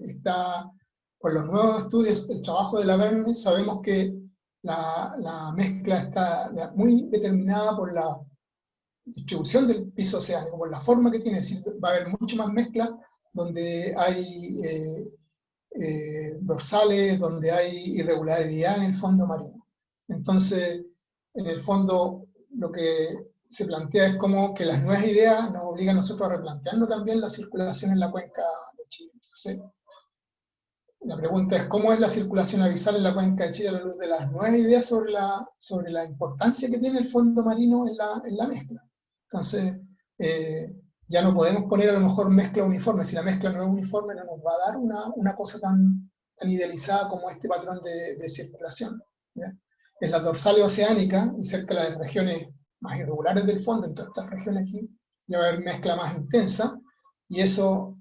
está, con los nuevos estudios, el trabajo de la Verne, sabemos que la mezcla está muy determinada por la distribución del piso oceánico, por la forma que tiene. Es decir, va a haber mucho más mezcla donde hay dorsales, donde hay irregularidad en el fondo marino. Entonces, en el fondo, lo que se plantea es como que las nuevas ideas nos obligan a nosotros a replantearnos también la circulación en la cuenca de Chile. Entonces, la pregunta es, ¿cómo es la circulación abisal en la cuenca de Chile a la luz de las nuevas ideas sobre la importancia que tiene el fondo marino en la mezcla? Entonces, ya no podemos poner a lo mejor mezcla uniforme. Si la mezcla no es uniforme, no nos va a dar una cosa tan idealizada como este patrón de circulación. ¿Ya? En las dorsales oceánicas y cerca de las regiones más irregulares del fondo, en todas estas regiones aquí, ya va a haber mezcla más intensa, y eso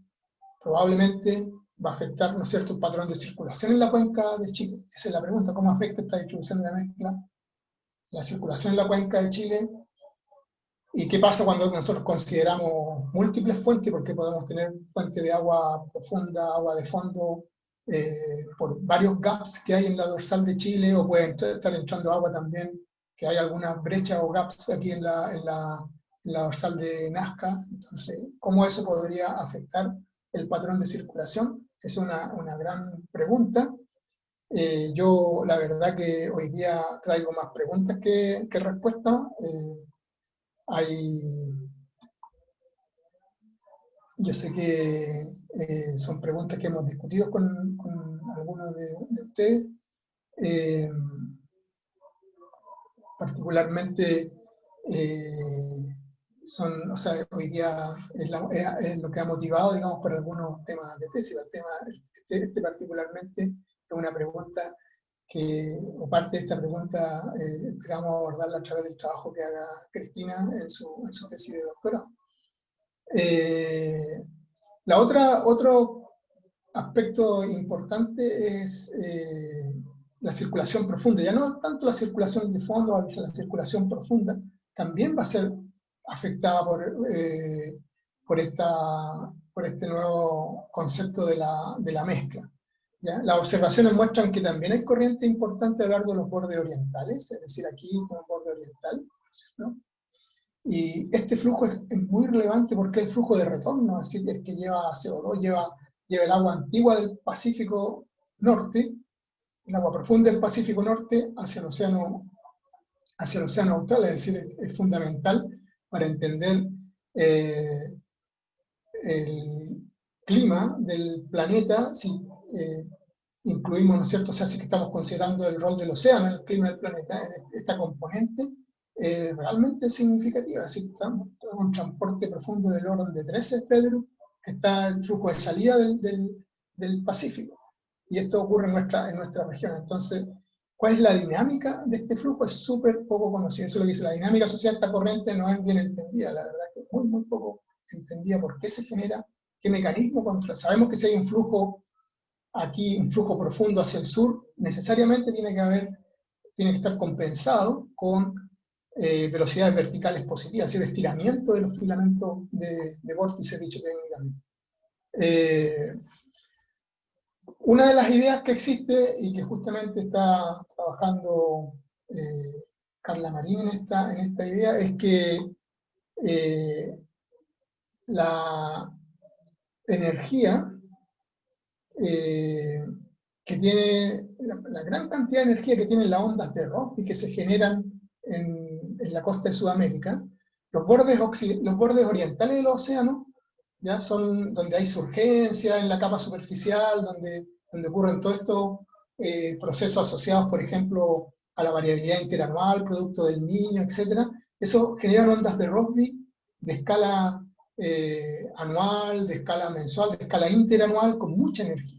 probablemente va a afectar, ¿no es cierto?, un patrón de circulación en la cuenca de Chile. Esa es la pregunta: ¿cómo afecta esta distribución de la mezcla la circulación en la cuenca de Chile? ¿Y qué pasa cuando nosotros consideramos múltiples fuentes? Porque podemos tener fuentes de agua profunda, agua de fondo, por varios gaps que hay en la dorsal de Chile, o puede estar entrando agua también, que hay algunas brechas o gaps aquí en la dorsal de Nazca. Entonces, ¿cómo eso podría afectar el patrón de circulación? Es una gran pregunta. Yo la verdad que hoy día traigo más preguntas que respuestas. Yo sé que son preguntas que hemos discutido con algunos de ustedes. Particularmente, hoy día es lo que ha motivado, digamos, por algunos temas de tesis. El tema, este particularmente es una pregunta o parte de esta pregunta esperamos abordarla a través del trabajo que haga Cristina en su tesis de doctorado. Otro aspecto importante es la circulación profunda. Ya no tanto la circulación de fondo, la circulación profunda también va a ser afectada por este nuevo concepto de la mezcla. ¿Ya? Las observaciones muestran que también hay corriente importante a lo largo de los bordes orientales, es decir, aquí tengo un borde oriental, ¿no? Y este flujo es muy relevante porque es el flujo de retorno, es decir, el que lleva CO2, lleva el agua antigua del Pacífico Norte, el agua profunda del Pacífico Norte hacia el océano austral. Es decir, es fundamental para entender el clima del planeta. incluimos, ¿no es cierto?, o sea, si que estamos considerando el rol del océano en el clima del planeta, en esta componente, realmente significativa. Así que estamos con un transporte profundo del orden de 13 Pedro, que está el flujo de salida del Pacífico. Y esto ocurre en nuestra región. Entonces, ¿cuál es la dinámica de este flujo? Es súper poco conocida. Eso es lo que dice. La dinámica social de esta corriente no es bien entendida. La verdad que es muy, muy poco entendida por qué se genera, qué mecanismo contra. Sabemos que si hay un flujo aquí, un flujo profundo hacia el sur, necesariamente tiene que estar compensado con velocidades verticales positivas, es decir, estiramiento de los filamentos de vórtice, dicho técnicamente. Una de las ideas que existe y que justamente está trabajando Carla Marín en esta idea es que la energía que tiene, la gran cantidad de energía que tienen las ondas de Rossby que se generan en la costa de Sudamérica, los bordes orientales del océano, ya son donde hay surgencia en la capa superficial, donde ocurren todos estos procesos asociados, por ejemplo, a la variabilidad interanual, producto del Niño, etc. Eso generan ondas de Rossby de escala anual, de escala mensual, de escala interanual, con mucha energía.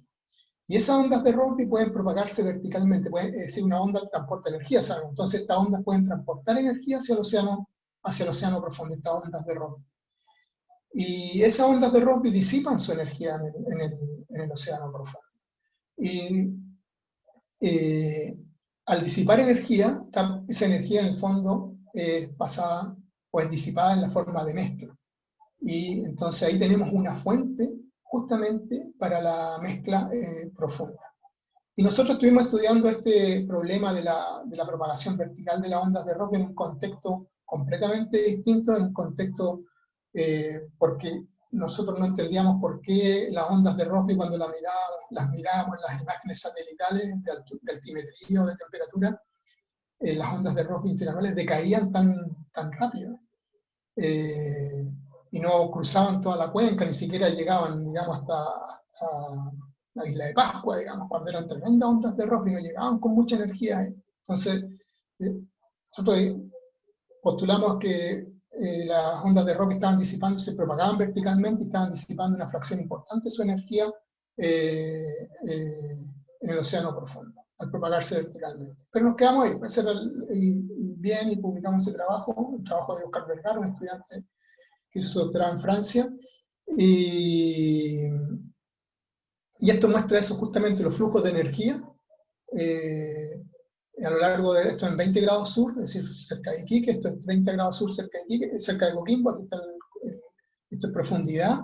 Y esas ondas de Rossby pueden propagarse verticalmente, es decir, una onda transporta energía, ¿saben? Entonces estas ondas pueden transportar energía hacia el océano profundo, estas ondas de Rossby. Y esas ondas de Rossby disipan su energía en el océano profundo. Y al disipar energía, esa energía en el fondo es pasada o es disipada en la forma de mezcla. Y entonces ahí tenemos una fuente justamente para la mezcla profunda. Y nosotros estuvimos estudiando este problema de la propagación vertical de las ondas de Rossby en un contexto completamente distinto, en un contexto porque nosotros no entendíamos por qué las ondas de Rossby cuando las mirábamos en las imágenes satelitales de altimetría o de temperatura, las ondas de Rossby interanuales decaían tan rápido. Y no cruzaban toda la cuenca, ni siquiera llegaban, digamos, hasta la isla de Pascua, digamos, cuando eran tremendas ondas de Rossby, no llegaban con mucha energía. Entonces, nosotros postulamos que las ondas de Rossby estaban disipando, se propagaban verticalmente y estaban disipando una fracción importante de su energía en el océano profundo, al propagarse verticalmente. Pero nos quedamos ahí, ese era el bien, y publicamos ese trabajo, el trabajo de Oscar Vergara, un estudiante que hizo su doctorado en Francia, y esto muestra eso, justamente los flujos de energía a lo largo de esto en 20 grados sur, es decir, cerca de Iquique, esto es 30 grados sur cerca de Iquique, cerca de Coquimbo, aquí está esto es profundidad,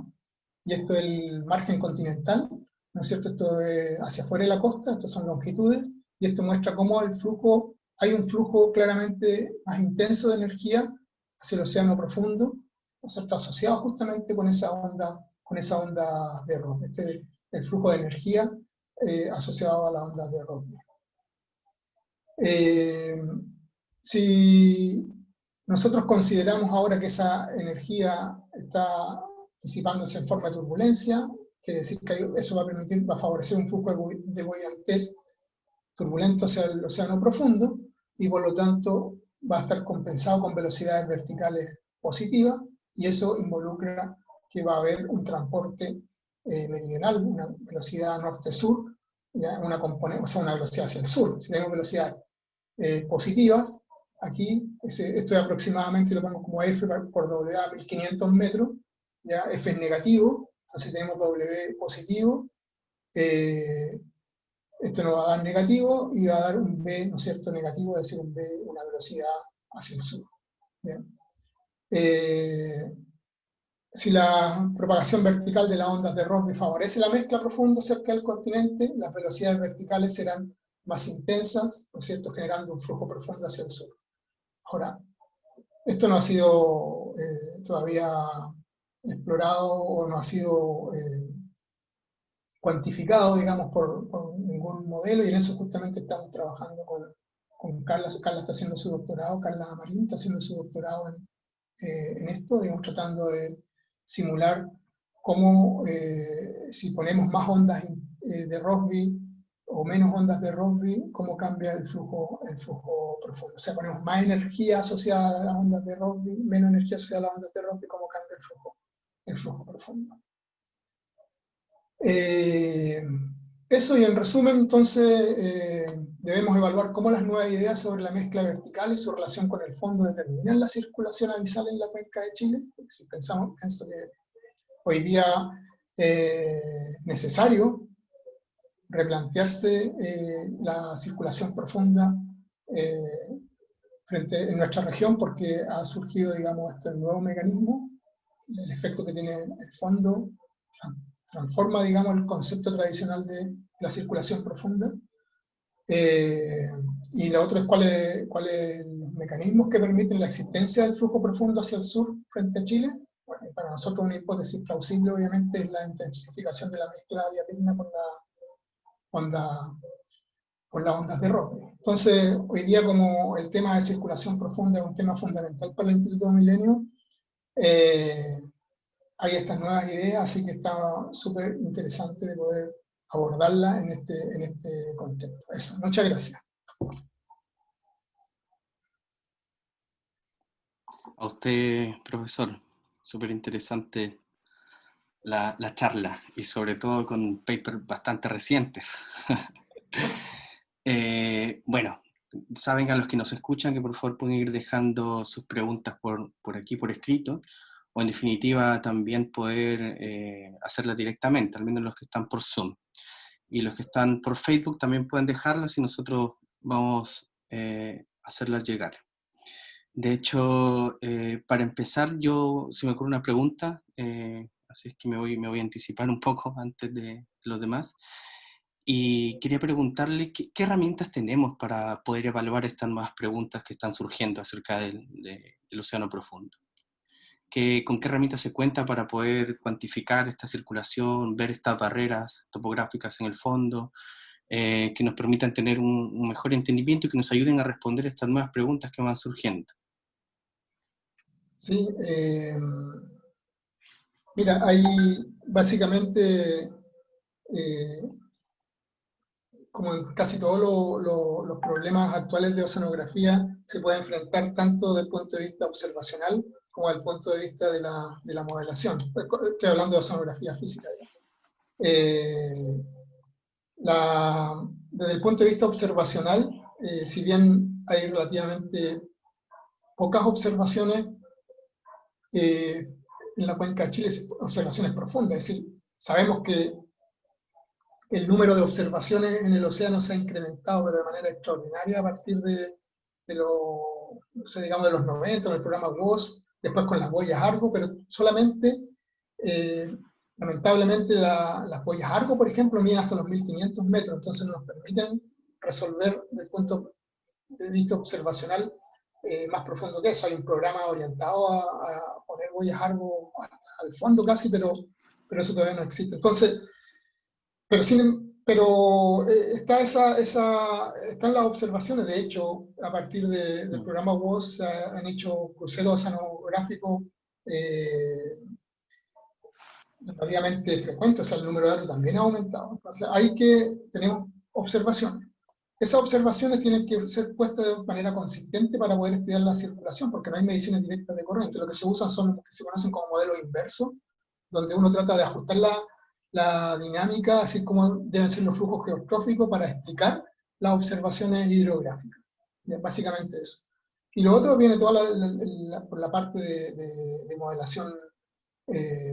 y esto es el margen continental, ¿no es cierto? Esto es hacia afuera de la costa, estas son longitudes, y esto muestra cómo hay un flujo claramente más intenso de energía hacia el océano profundo, ¿no es cierto?, asociado justamente con esa onda de Rossby. Este es el flujo de energía asociado a las ondas de Rossby. Si nosotros consideramos ahora que esa energía está disipándose en forma de turbulencia, quiere decir que eso va a favorecer un flujo de boyantez turbulento hacia el océano profundo, y por lo tanto va a estar compensado con velocidades verticales positivas, y eso involucra que va a haber un transporte meridional, una velocidad norte-sur, una componente, o sea, una velocidad hacia el sur. Si tenemos velocidades positivas, aquí, esto aproximadamente lo pongo como F por W a 1500 metros, ya F es negativo, entonces tenemos W positivo, esto nos va a dar negativo y va a dar un B, ¿no es cierto?, negativo, es decir, un B, una velocidad hacia el sur. Bien. Si la propagación vertical de las ondas de Rossby favorece la mezcla profunda cerca del continente, las velocidades verticales serán más intensas, ¿no es cierto?, generando un flujo profundo hacia el sur. Ahora, esto no ha sido todavía explorado o no ha sido cuantificado, digamos, por ningún modelo, y en eso justamente estamos trabajando con Carla. Carla está haciendo su doctorado, Carla Marín está haciendo su doctorado en esto, digamos, tratando de simular cómo si ponemos más ondas de Rossby o menos ondas de Rossby, cómo cambia el flujo profundo. O sea, ponemos más energía asociada a las ondas de Rossby, menos energía asociada a las ondas de Rossby, cómo cambia el flujo profundo. Eso, y en resumen, entonces, debemos evaluar cómo las nuevas ideas sobre la mezcla vertical y su relación con el fondo determinan la circulación abisal en la cuenca de Chile. Si pienso que hoy día es necesario replantearse la circulación profunda en nuestra región, porque ha surgido, digamos, este nuevo mecanismo, el efecto que tiene el fondo, transforma, digamos, el concepto tradicional de la circulación profunda. Y la otra es cuáles los mecanismos que permiten la existencia del flujo profundo hacia el sur frente a Chile. Bueno, para nosotros una hipótesis plausible, obviamente, es la intensificación de la mezcla diapigna con las ondas de Rossby. Entonces, hoy día, como el tema de circulación profunda es un tema fundamental para el Instituto Milenio, hay estas nuevas ideas, así que está súper interesante de poder abordarla en este contexto. Eso, muchas gracias. A usted, profesor, súper interesante la charla, y sobre todo con papers bastante recientes. Bueno, saben, a los que nos escuchan, que por favor pueden ir dejando sus preguntas por aquí por escrito, o en definitiva también poder hacerlas directamente, al menos los que están por Zoom. Y los que están por Facebook también pueden dejarlas y nosotros vamos a hacerlas llegar. De hecho, para empezar, se me ocurre una pregunta, así es que me voy a anticipar un poco antes de los demás. Y quería preguntarle qué herramientas tenemos para poder evaluar estas nuevas preguntas que están surgiendo acerca del océano profundo. ¿Con qué herramientas se cuenta para poder cuantificar esta circulación, ver estas barreras topográficas en el fondo, que nos permitan tener un mejor entendimiento y que nos ayuden a responder estas nuevas preguntas que van surgiendo? Sí, mira, hay básicamente, como en casi todos los problemas actuales de oceanografía, se puede enfrentar tanto desde el punto de vista observacional como desde el punto de vista de la modelación. Estoy hablando de oceanografía física. Desde el punto de vista observacional, si bien hay relativamente pocas observaciones en la cuenca de Chile, observaciones profundas, es decir, sabemos que el número de observaciones en el océano se ha incrementado pero de manera extraordinaria a partir digamos, de los 90, en el programa WOS, después con las boyas Argo, pero solamente, lamentablemente, las boyas Argo, por ejemplo, miden hasta los 1500 metros, entonces nos permiten resolver desde el punto de vista observacional más profundo que eso. Hay un programa orientado a poner boyas Argo al fondo casi, pero eso todavía no existe. Entonces, pero están las observaciones. De hecho, a partir del programa WOS han hecho cruceros oceanográficos relativamente frecuentes, o sea, el número de datos también ha aumentado. Entonces, tenemos observaciones. Esas observaciones tienen que ser puestas de manera consistente para poder estudiar la circulación, porque no hay mediciones directas de corriente. Lo que se usan son los que se conocen como modelos inversos, donde uno trata de ajustar la dinámica, así como deben ser los flujos geostróficos para explicar las observaciones hidrográficas. Básicamente eso. Y lo otro viene toda por la parte de modelación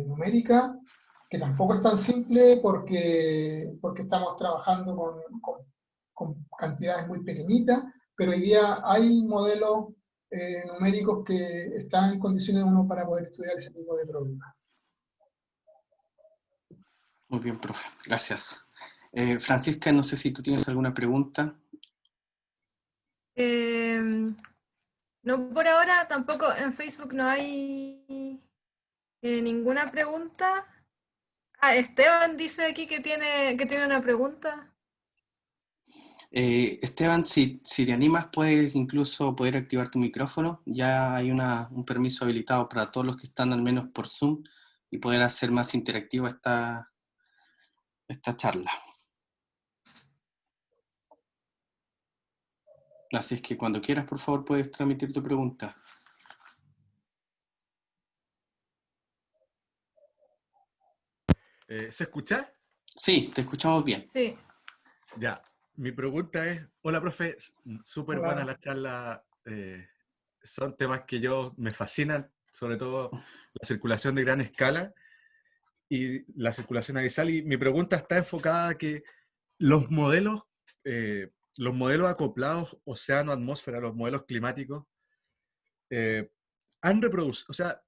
numérica, que tampoco es tan simple porque estamos trabajando con cantidades muy pequeñitas, pero hoy día hay modelos numéricos que están en condiciones uno para poder estudiar ese tipo de problemas. Muy bien, profe. Gracias. Francisca, no sé si tú tienes alguna pregunta. No, por ahora tampoco en Facebook no hay ninguna pregunta. Esteban dice aquí que tiene una pregunta. Esteban, si te animas, puedes incluso poder activar tu micrófono. Ya hay un permiso habilitado para todos los que están al menos por Zoom y poder hacer más interactiva esta charla. Así es que cuando quieras, por favor, puedes transmitir tu pregunta. ¿Se escucha? Sí, te escuchamos bien. Sí. Ya. Mi pregunta es, hola, profe, súper Hola. buena la charla. Son temas que me fascinan, sobre todo la circulación de gran escala y la circulación abisal. Y mi pregunta está enfocada a que los modelos, los modelos acoplados océano-atmósfera, los modelos climáticos, han reproducido, o sea,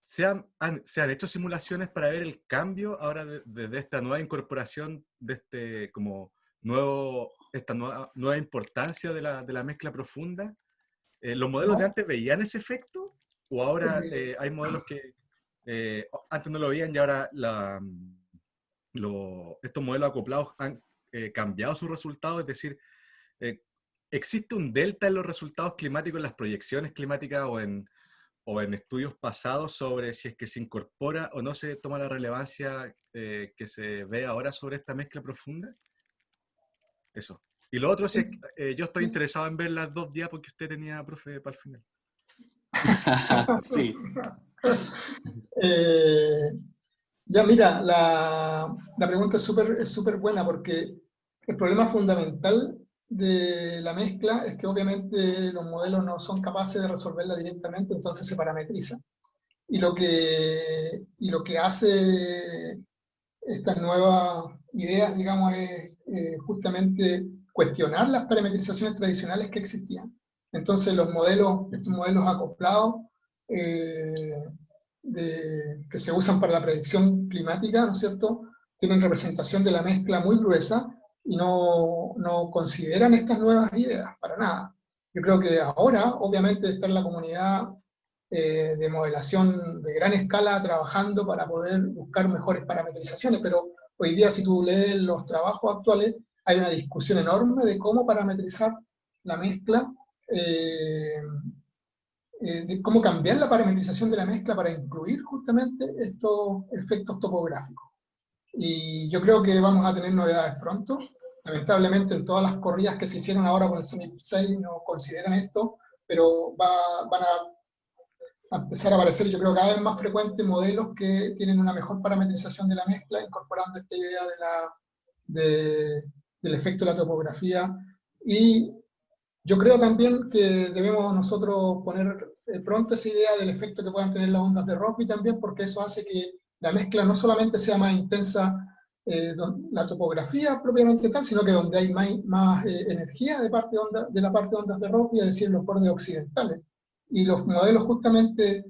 se han hecho simulaciones para ver el cambio ahora de esta nueva incorporación, de este como esta nueva importancia de la mezcla profunda. ¿Los modelos de No, antes veían ese efecto? ¿O ahora hay modelos que antes no lo veían y ahora estos modelos acoplados han cambiado sus resultados? Es decir, eh, ¿existe un delta en los resultados climáticos, en las proyecciones climáticas o en estudios pasados sobre si es que se incorpora o no se toma la relevancia que se ve ahora sobre esta mezcla profunda? Eso. Y lo otro, si es que, yo estoy interesado en ver las 2 diapos que usted tenía, profe, para el final. Sí. Eh, ya mira, la pregunta es súper buena porque el problema fundamental de la mezcla es que obviamente los modelos no son capaces de resolverla directamente, entonces se parametriza. Y lo que hace estas nuevas ideas, digamos, es justamente cuestionar las parametrizaciones tradicionales que existían. Entonces estos modelos acoplados eh, que se usan para la predicción climática, ¿no es cierto?, tienen representación de la mezcla muy gruesa y no consideran estas nuevas ideas para nada. Yo creo que ahora, obviamente, está en la comunidad de modelación de gran escala trabajando para poder buscar mejores parametrizaciones, pero hoy día si tú lees los trabajos actuales, hay una discusión enorme de cómo parametrizar la mezcla, de cómo cambiar la parametrización de la mezcla para incluir justamente estos efectos topográficos. Y yo creo que vamos a tener novedades pronto. Lamentablemente en todas las corridas que se hicieron ahora con el CEMIP 6 no consideran esto, pero van a empezar a aparecer, yo creo, cada vez más frecuentes modelos que tienen una mejor parametrización de la mezcla, incorporando esta idea del efecto de la topografía. Y yo creo también que debemos nosotros poner pronto esa idea del efecto que puedan tener las ondas de Rossby también, porque eso hace que la mezcla no solamente sea más intensa la topografía propiamente tal, sino que donde hay más energía de la parte de ondas de Rossby, es decir, los bordes occidentales. Y los modelos justamente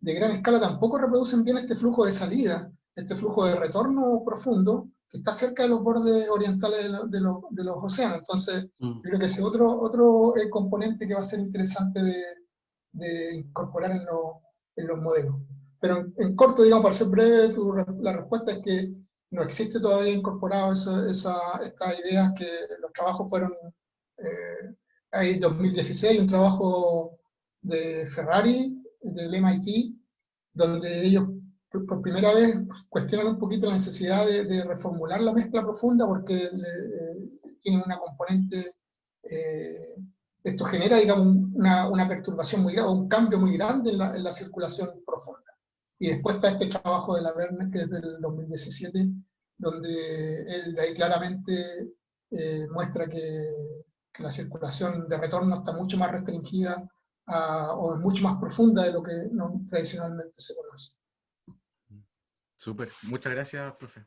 de gran escala tampoco reproducen bien este flujo de salida, este flujo de retorno profundo, que está cerca de los bordes orientales de los océanos. Entonces, yo creo que ese otro componente que va a ser interesante de incorporar en los modelos. Pero en corto, digamos, para ser breve, la respuesta es que no existe todavía incorporado estas ideas, que los trabajos fueron, hay 2016, un trabajo de Ferrari, del MIT, donde ellos por primera vez cuestionan un poquito la necesidad de reformular la mezcla profunda porque tiene una componente, esto genera, digamos, una perturbación muy grande, un cambio muy grande en la circulación profunda. Y después está este trabajo de la Verne, que es del 2017, donde él de ahí claramente muestra que la circulación de retorno está mucho más restringida o es mucho más profunda de lo que tradicionalmente se conoce. Súper, muchas gracias, profe.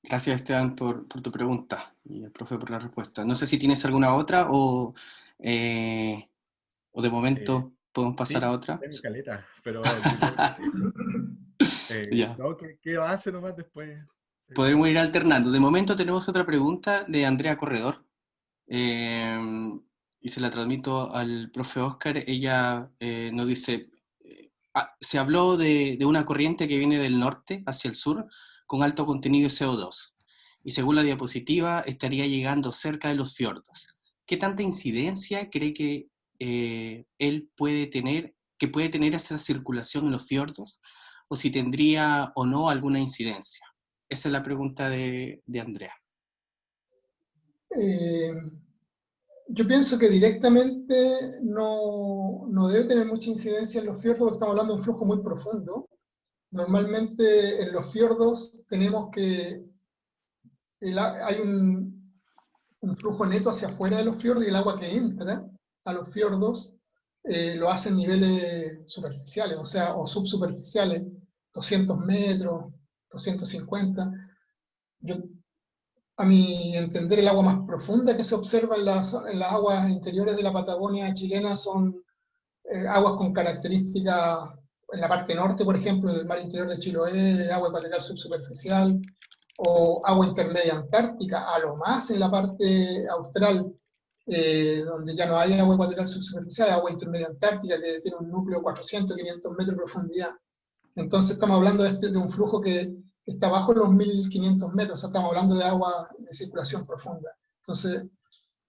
Gracias, Esteban, por tu pregunta y el profe por la respuesta. No sé si tienes alguna otra o de momento podemos pasar Sí, a otra. tengo caleta, pero Ya. no, que avance nomás después. Podremos ir alternando. De momento tenemos otra pregunta de Andrea Corredor y se la transmito al profe Oscar. Ella nos dice, se habló de una corriente que viene del norte hacia el sur con alto contenido de CO2 y según la diapositiva estaría llegando cerca de los fiordos. ¿Qué tanta incidencia cree que él puede tener esa circulación en los fiordos o si tendría o no alguna incidencia? Esa es la pregunta de Andrea. Yo pienso que directamente no debe tener mucha incidencia en los fiordos, porque estamos hablando de un flujo muy profundo. Normalmente en los fiordos tenemos que hay un flujo neto hacia afuera de los fiordos, y el agua que entra a los fiordos lo hace en niveles superficiales, o sea, o subsuperficiales, 200 metros, 250. A mi entender, el agua más profunda que se observa en las aguas interiores de la Patagonia chilena son aguas con características, en la parte norte, por ejemplo, en el mar interior de Chiloé, agua ecuatorial subsuperficial, o agua intermedia antártica, a lo más en la parte austral, donde ya no hay agua ecuatorial subsuperficial, agua intermedia antártica, que tiene un núcleo de 400, 500 metros de profundidad. Entonces estamos hablando de un flujo que está bajo los 1500 metros, o sea, estamos hablando de agua de circulación profunda. Entonces,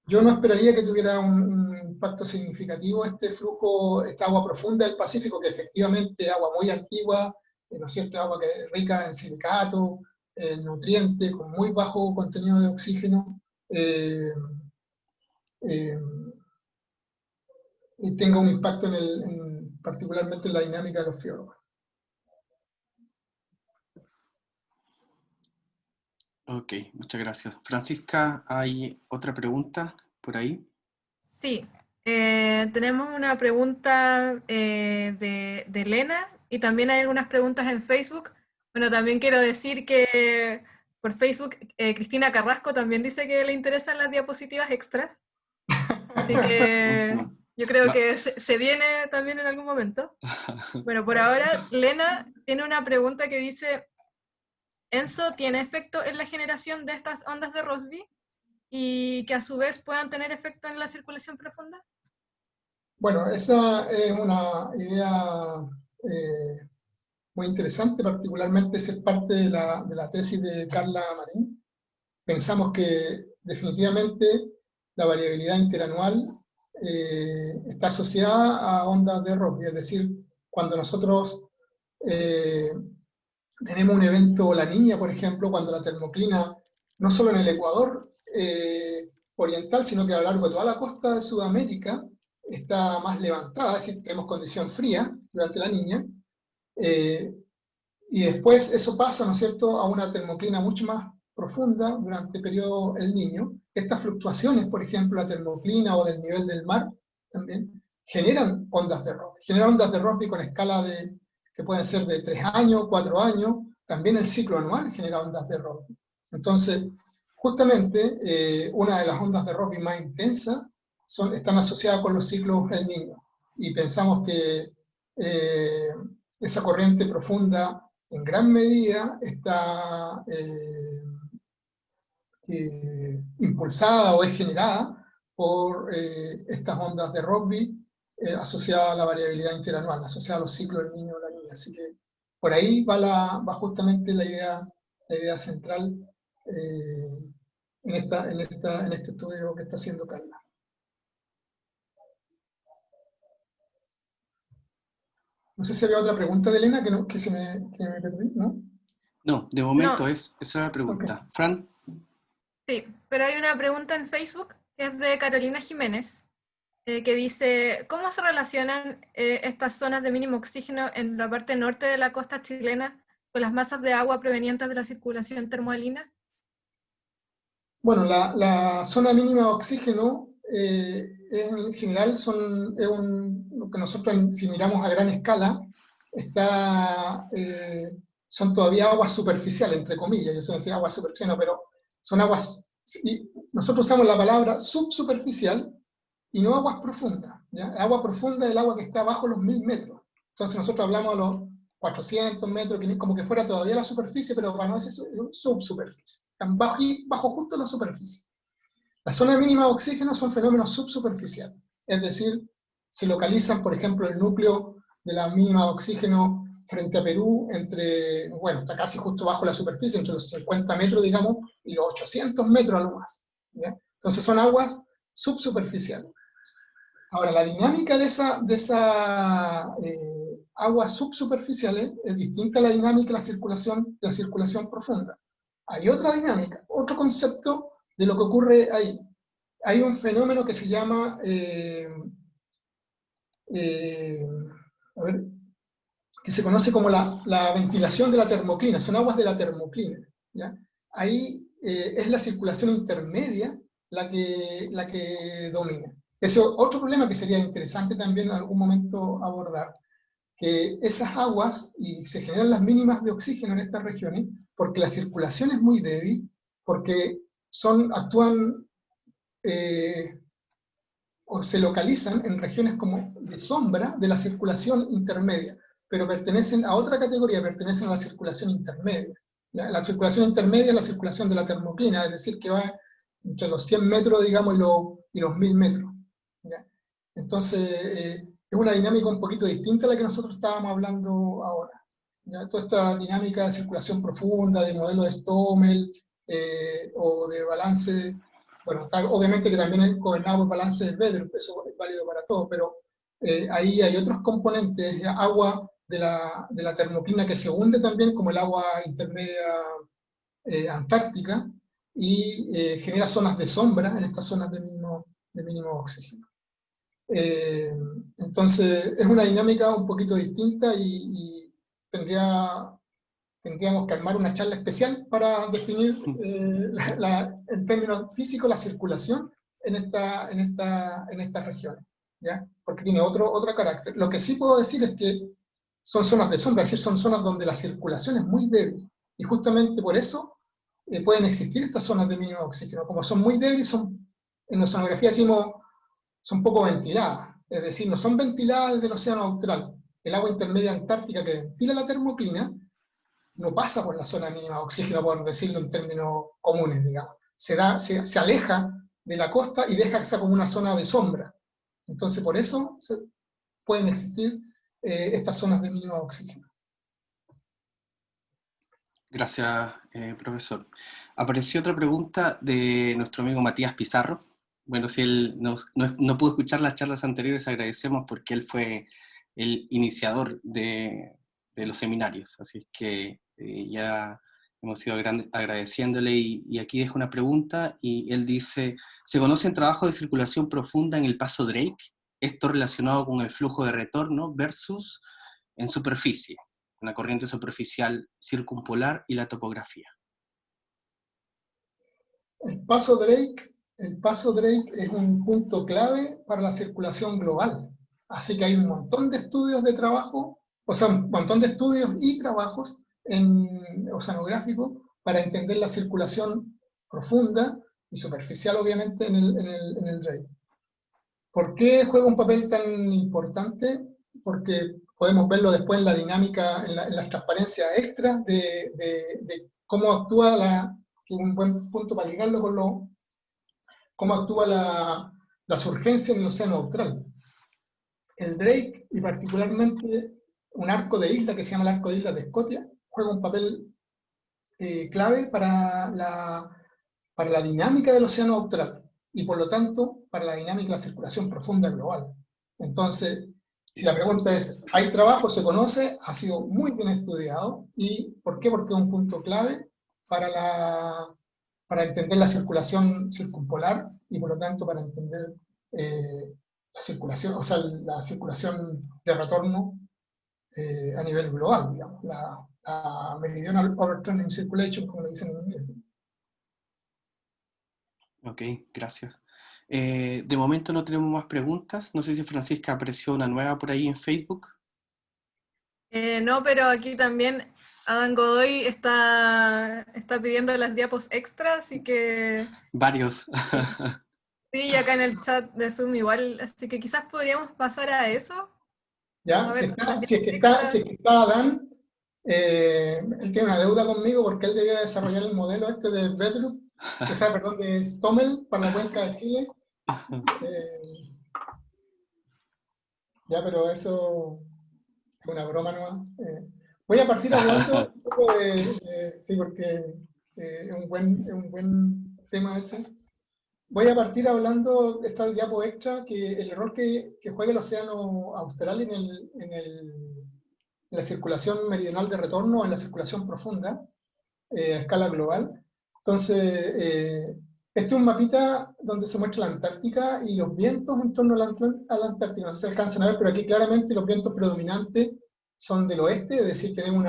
yo no esperaría que tuviera un impacto significativo este flujo, esta agua profunda del Pacífico, que efectivamente es agua muy antigua, ¿no es cierto? Agua que es rica en silicato, en nutrientes, con muy bajo contenido de oxígeno, y tenga un impacto particularmente en la dinámica de los fiordos. Ok, muchas gracias. Francisca, ¿hay otra pregunta por ahí? Sí, tenemos una pregunta de Elena, y también hay algunas preguntas en Facebook. Bueno, también quiero decir que por Facebook Cristina Carrasco también dice que le interesan las diapositivas extras. Así que yo creo que se viene también en algún momento. Bueno, por ahora, Lena tiene una pregunta que dice: ¿ENSO tiene efecto en la generación de estas ondas de Rossby y que a su vez puedan tener efecto en la circulación profunda? Bueno, esa es una idea muy interesante, particularmente es parte de la tesis de Carla Marín. Pensamos que definitivamente la variabilidad interanual está asociada a ondas de Rossby, es decir, cuando nosotros tenemos un evento La Niña, por ejemplo, cuando la termoclina, no solo en el Ecuador oriental, sino que a lo largo de toda la costa de Sudamérica, está más levantada, es decir, tenemos condición fría durante La Niña, y después eso pasa, ¿no es cierto?, a una termoclina mucho más profunda durante el periodo El Niño. Estas fluctuaciones, por ejemplo, la termoclina o del nivel del mar, también generan ondas de Rossby. Generan ondas de Rossby con escala que pueden ser de 3 años, 4 años. También el ciclo anual genera ondas de Rossby. Entonces, justamente, una de las ondas de Rossby más intensas están asociadas con los ciclos El Niño. Y pensamos que esa corriente profunda en gran medida está impulsada o es generada por estas ondas de Rossby asociadas a la variabilidad interanual, asociadas a los ciclos del niño o la niña. Así que por ahí va justamente la idea central en este estudio que está haciendo Carla. No sé si había otra pregunta de Elena que me perdí, ¿no? No, de momento No. esa es la pregunta. Okay. Fran. Sí, pero hay una pregunta en Facebook que es de Carolina Jiménez, que dice: ¿cómo se relacionan estas zonas de mínimo oxígeno en la parte norte de la costa chilena con las masas de agua provenientes de la circulación termoalina? Bueno, la zona mínima de oxígeno en general es lo que nosotros, si miramos a gran escala, son todavía aguas superficiales, entre comillas. Yo sé decir aguas superficiales, pero son aguas, y nosotros usamos la palabra subsuperficial y no aguas profundas. ¿Ya? Agua profunda es el agua que está bajo los 1000 metros. Entonces nosotros hablamos de los 400 metros, como que fuera todavía la superficie, pero para no decir subsuperficie. Están bajo justo la superficie. La zona mínima de oxígeno son fenómenos subsuperficiales. Es decir, se localizan, por ejemplo, el núcleo de la mínima de oxígeno frente a Perú está casi justo bajo la superficie, entre los 50 metros, digamos, y los 800 metros a lo más. ¿Ya? Entonces son aguas subsuperficiales. Ahora, la dinámica de esa aguas subsuperficiales es distinta a la dinámica de la circulación profunda. Hay otra dinámica, otro concepto de lo que ocurre ahí. hay un fenómeno que se llama, a ver, que se conoce como la ventilación de la termoclina, son aguas de la termoclina, ¿ya? Ahí es la circulación intermedia la que domina. Ese es otro problema que sería interesante también en algún momento abordar, que esas aguas, y se generan las mínimas de oxígeno en estas regiones, porque la circulación es muy débil, porque actúan o se localizan en regiones como de sombra de la circulación intermedia, pero pertenecen a otra categoría, pertenecen a la circulación intermedia. ¿Ya? La circulación intermedia es la circulación de la termoclina, es decir, que va entre los 100 metros, digamos, y los 1000 metros. ¿Ya? Entonces, es una dinámica un poquito distinta a la que nosotros estábamos hablando ahora. ¿Ya? Toda esta dinámica de circulación profunda, de modelo de Stommel, o de balance. Bueno, obviamente que también es gobernado por balance de Vedrup, eso es válido para todo, pero ahí hay otros componentes, agua de la termoclina que se hunde también, como el agua intermedia antártica, y genera zonas de sombra en estas zonas de mínimo oxígeno. Entonces, es una dinámica un poquito distinta y tendríamos que armar una charla especial para definir en términos físicos la circulación en estas regiones, ¿ya? Porque tiene otro carácter. Lo que sí puedo decir es que son zonas de sombra, es decir, son zonas donde la circulación es muy débil, y justamente por eso pueden existir estas zonas de mínimo oxígeno. Como son muy débiles, en oceanografía decimos, son poco ventiladas, es decir, no son ventiladas desde el océano austral. El agua intermedia antártica que ventila la termoclina no pasa por la zona mínima de oxígeno, por decirlo en términos comunes, digamos. Se aleja de la costa y deja esa como una zona de sombra. Entonces, por eso pueden existir estas zonas de mínimo oxígeno. Gracias, profesor. Apareció otra pregunta de nuestro amigo Matías Pizarro. Bueno, si él no pudo escuchar las charlas anteriores, agradecemos porque él fue el iniciador de los seminarios. Así es que ya hemos ido agradeciéndole, y aquí dejo una pregunta, y él dice: ¿se conocen trabajos de circulación profunda en el paso Drake? Esto relacionado con el flujo de retorno versus en superficie, una corriente superficial circumpolar y la topografía. El paso Drake es un punto clave para la circulación global. Así que hay un montón de estudios de trabajo, o sea, un montón de estudios y trabajos oceanográficos para entender la circulación profunda y superficial, obviamente, en el Drake. ¿Por qué juega un papel tan importante? Porque podemos verlo después en la dinámica, en las transparencias extras de cómo actúa que es un buen punto para ligarlo con cómo actúa la surgencia en el océano austral. El Drake, y particularmente un arco de isla que se llama el arco de islas de Escocia, juega un papel clave para la dinámica del océano austral, y por lo tanto para la dinámica de la circulación profunda global. Entonces, si la pregunta es, ¿hay trabajo? ¿Se conoce? Ha sido muy bien estudiado. ¿Y por qué? Porque es un punto clave para entender la circulación circumpolar, y por lo tanto para entender la circulación, o sea, la circulación de retorno a nivel global, digamos, la meridional overturning circulation, como le dicen en inglés. Ok, gracias. De momento no tenemos más preguntas. No sé si Francisca apareció una nueva por ahí en Facebook. No, pero aquí también Adán Godoy está pidiendo las diapos extra, así que... Varios. Sí, y acá en el chat de Zoom igual, así que quizás podríamos pasar a eso. ¿Ya? A Si ver, es que está Adán, él tiene una deuda conmigo porque él debía desarrollar el modelo este de Vedrup, perdón, de Stommel para la cuenca de Chile. Ya, pero eso es una broma nomás. Voy a partir hablando un poco sí, porque es un buen tema ese. Voy a partir hablando, esta diapo extra, que el error que juega el océano austral en la circulación meridional de retorno, en la circulación profunda, a escala global. Entonces, Este es un mapita donde se muestra la Antártica y los vientos en torno a la Antártica. No sé si alcanzan a ver, pero aquí claramente los vientos predominantes son del oeste, es decir, tenemos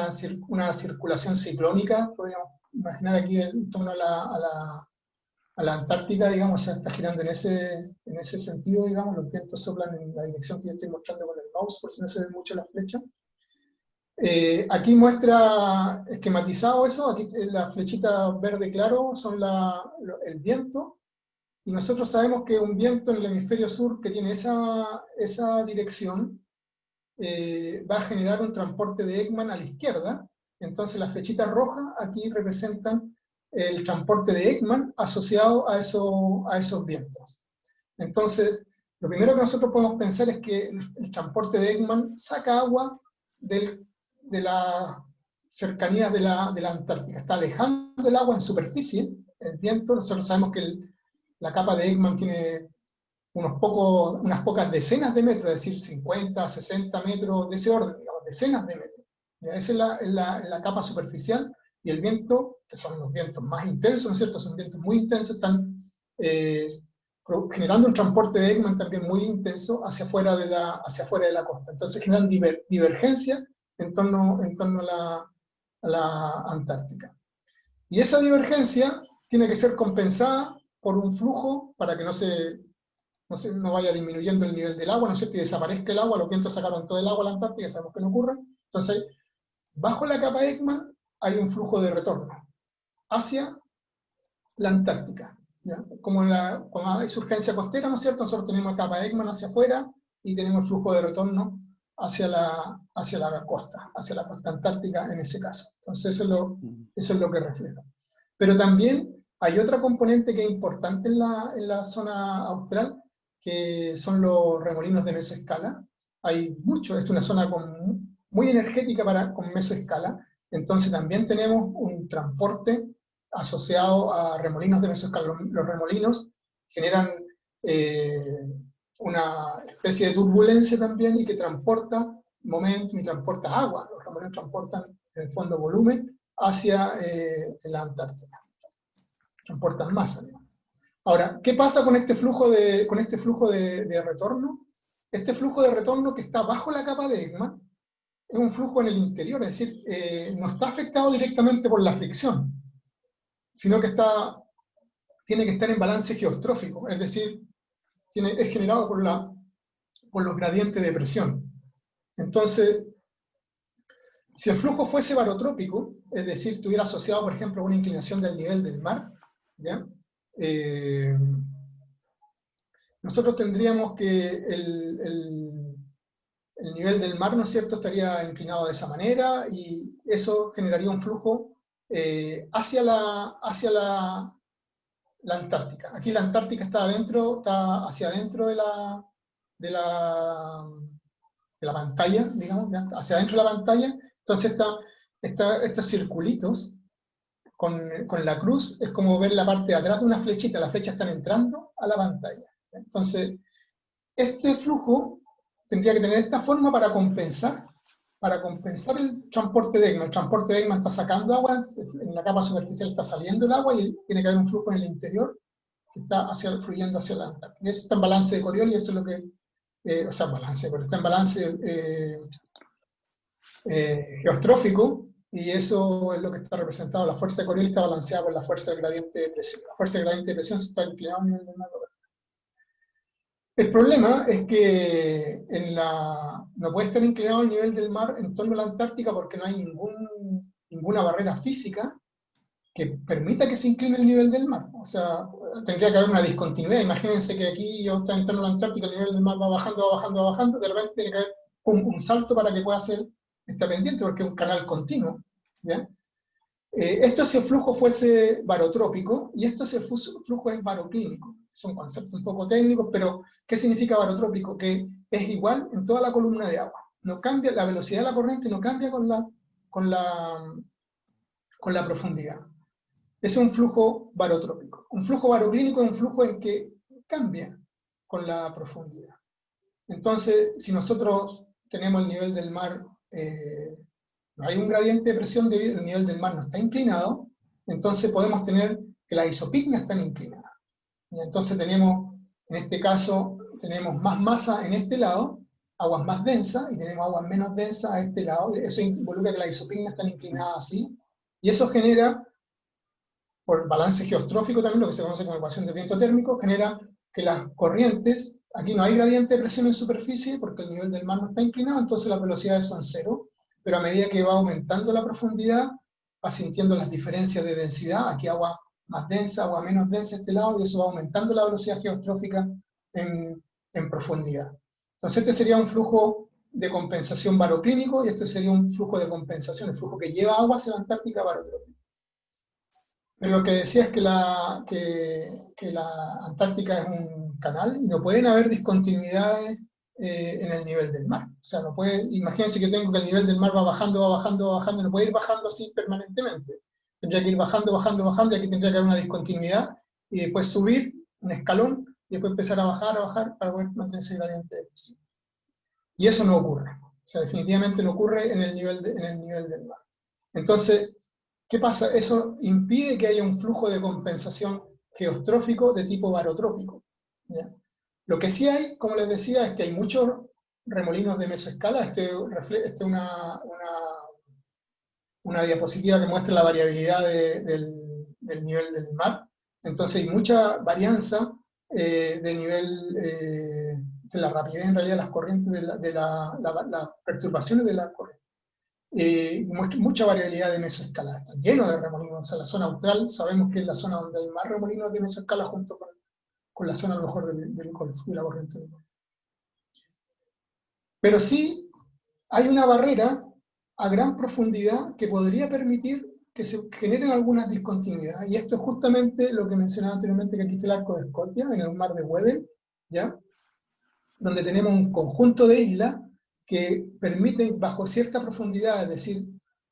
una circulación ciclónica, podríamos imaginar aquí en torno a la Antártica, digamos, se está girando en ese sentido, digamos, los vientos soplan en la dirección que yo estoy mostrando con el mouse, por si no se ve mucho la flecha. Aquí muestra esquematizado eso, aquí la flechita verde claro son el viento, y nosotros sabemos que un viento en el hemisferio sur que tiene esa dirección va a generar un transporte de Ekman a la izquierda, entonces las flechitas rojas aquí representan el transporte de Ekman asociado a esos vientos. Entonces, lo primero que nosotros podemos pensar es que el transporte de Ekman saca agua de las cercanías de la Antártica, está alejando el agua en superficie, el viento. Nosotros sabemos que la capa de Ekman tiene unas pocas decenas de metros, es decir, 50, 60 metros de ese orden, digamos, decenas de metros. Esa es la capa superficial, y el viento, que son los vientos más intensos, ¿no es cierto? Son vientos muy intensos, están generando un transporte de Ekman también muy intenso hacia afuera de la costa. Entonces generan divergencia en torno a la Antártica. Y esa divergencia tiene que ser compensada por un flujo para que no vaya disminuyendo el nivel del agua, ¿no es cierto? Y desaparezca el agua, los vientos sacaron todo el agua a la Antártica, sabemos que no ocurre. Entonces, bajo la capa Ekman hay un flujo de retorno hacia la Antártica, ¿ya? Como cuando hay surgencia costera, ¿no es cierto? Nosotros tenemos la capa Ekman hacia afuera y tenemos el flujo de retorno hacia la costa antártica en ese caso. Entonces eso es lo que refleja. Pero también hay otra componente que es importante en la zona austral, que son los remolinos de mesoescala. Hay mucho, es una zona muy energética con mesoescala, entonces también tenemos un transporte asociado a remolinos de mesoescala. Los remolinos generan una especie de turbulencia también, y que transporta momentum y transporta agua. Los remolinos transportan en el fondo volumen hacia la Antártica. Transportan masa, ¿no? Ahora, ¿qué pasa con este flujo de retorno? Este flujo de retorno que está bajo la capa de Ekman es un flujo en el interior, es decir, no está afectado directamente por la fricción, sino que tiene que estar en balance geostrófico, es decir, es generado por los gradientes de presión. Entonces, si el flujo fuese barotrópico, es decir, estuviera asociado, por ejemplo, a una inclinación del nivel del mar, ¿ya? Nosotros tendríamos que el nivel del mar, ¿no es cierto?, estaría inclinado de esa manera, y eso generaría un flujo hacia la Antártica. Aquí la Antártica está hacia adentro de la pantalla, digamos, hacia adentro de la pantalla. Entonces estos circulitos con la cruz es como ver la parte de atrás de una flechita. Las flechas están entrando a la pantalla. Entonces, este flujo tendría que tener esta forma para compensar el transporte de Ekman. El transporte de Ekman está sacando agua, en la capa superficial está saliendo el agua, y tiene que haber un flujo en el interior que está fluyendo hacia la Antártica. Eso está en balance de Coriolis, y eso es lo que... está en balance geostrófico, y eso es lo que está representado. La fuerza de Coriolis está balanceada por la fuerza del gradiente de presión. La fuerza del gradiente de presión se está inclinada a nivel del mar. El problema es que no puede estar inclinado al nivel del mar en torno a la Antártica, porque no hay ninguna barrera física que permita que se incline el nivel del mar. O sea, tendría que haber una discontinuidad. Imagínense que aquí yo estoy en torno a la Antártica, el nivel del mar va bajando, va bajando, va bajando, de repente tiene que haber un salto para que pueda ser esta pendiente, porque es un canal continuo, ¿ya? Esto si el flujo fuese barotrópico, y esto si el flujo es baroclínico. Son conceptos un poco técnicos, pero ¿qué significa barotrópico? Que es igual en toda la columna de agua. No cambia, la velocidad de la corriente no cambia con la profundidad. Es un flujo barotrópico. Un flujo baroclínico es un flujo en que cambia con la profundidad. Entonces, si nosotros tenemos el nivel del mar, no hay un gradiente de presión debido al nivel del mar no está inclinado, entonces podemos tener que las isopigmias están inclinadas. Y entonces tenemos, en este caso, tenemos más masa en este lado, aguas más densas, y tenemos aguas menos densas a este lado. Eso involucra que las isopignas están inclinadas así, y eso genera, por balance geostrófico también, lo que se conoce como ecuación del viento térmico, genera que las corrientes, aquí no hay gradiente de presión en superficie, porque el nivel del mar no está inclinado, entonces las velocidades son cero, pero a medida que va aumentando la profundidad, va sintiendo las diferencias de densidad, aquí agua más densa, agua menos densa a este lado, y eso va aumentando la velocidad geostrófica en profundidad. Entonces este sería un flujo de compensación baroclínico, y este sería un flujo de compensación, el flujo que lleva agua hacia la Antártica barotrópica. Pero lo que decía es que la Antártica es un canal, y no pueden haber discontinuidades en el nivel del mar. O sea, no puede, imagínense que tengo que el nivel del mar va bajando, va bajando, va bajando, no puede ir bajando así permanentemente. Tendría que ir bajando, bajando, bajando, y aquí tendría que haber una discontinuidad, y después subir un escalón, y después empezar a bajar, para poder mantener ese gradiente de presión. Y eso no ocurre. O sea, definitivamente no ocurre en el nivel del mar. Entonces, ¿qué pasa? Eso impide que haya un flujo de compensación geostrófico de tipo barotrópico, ¿ya? Lo que sí hay, como les decía, es que hay muchos remolinos de mesoescala. Este es una diapositiva que muestra la variabilidad del nivel del mar. Entonces hay mucha varianza de nivel, de la rapidez en realidad de las corrientes, de las perturbaciones de la corriente. Mucha variabilidad de mesoescala. Está lleno de remolinos. O sea, la zona austral sabemos que es la zona donde hay más remolinos de mesoescala, junto con la zona a lo mejor del Golfo, de la corriente del Golfo. Pero sí hay una barrera a gran profundidad que podría permitir que se generen algunas discontinuidades. Y esto es justamente lo que mencionaba anteriormente, que aquí está el arco de Scotia, en el mar de Weddell, ¿ya? Donde tenemos un conjunto de islas que permiten, bajo cierta profundidad, es decir,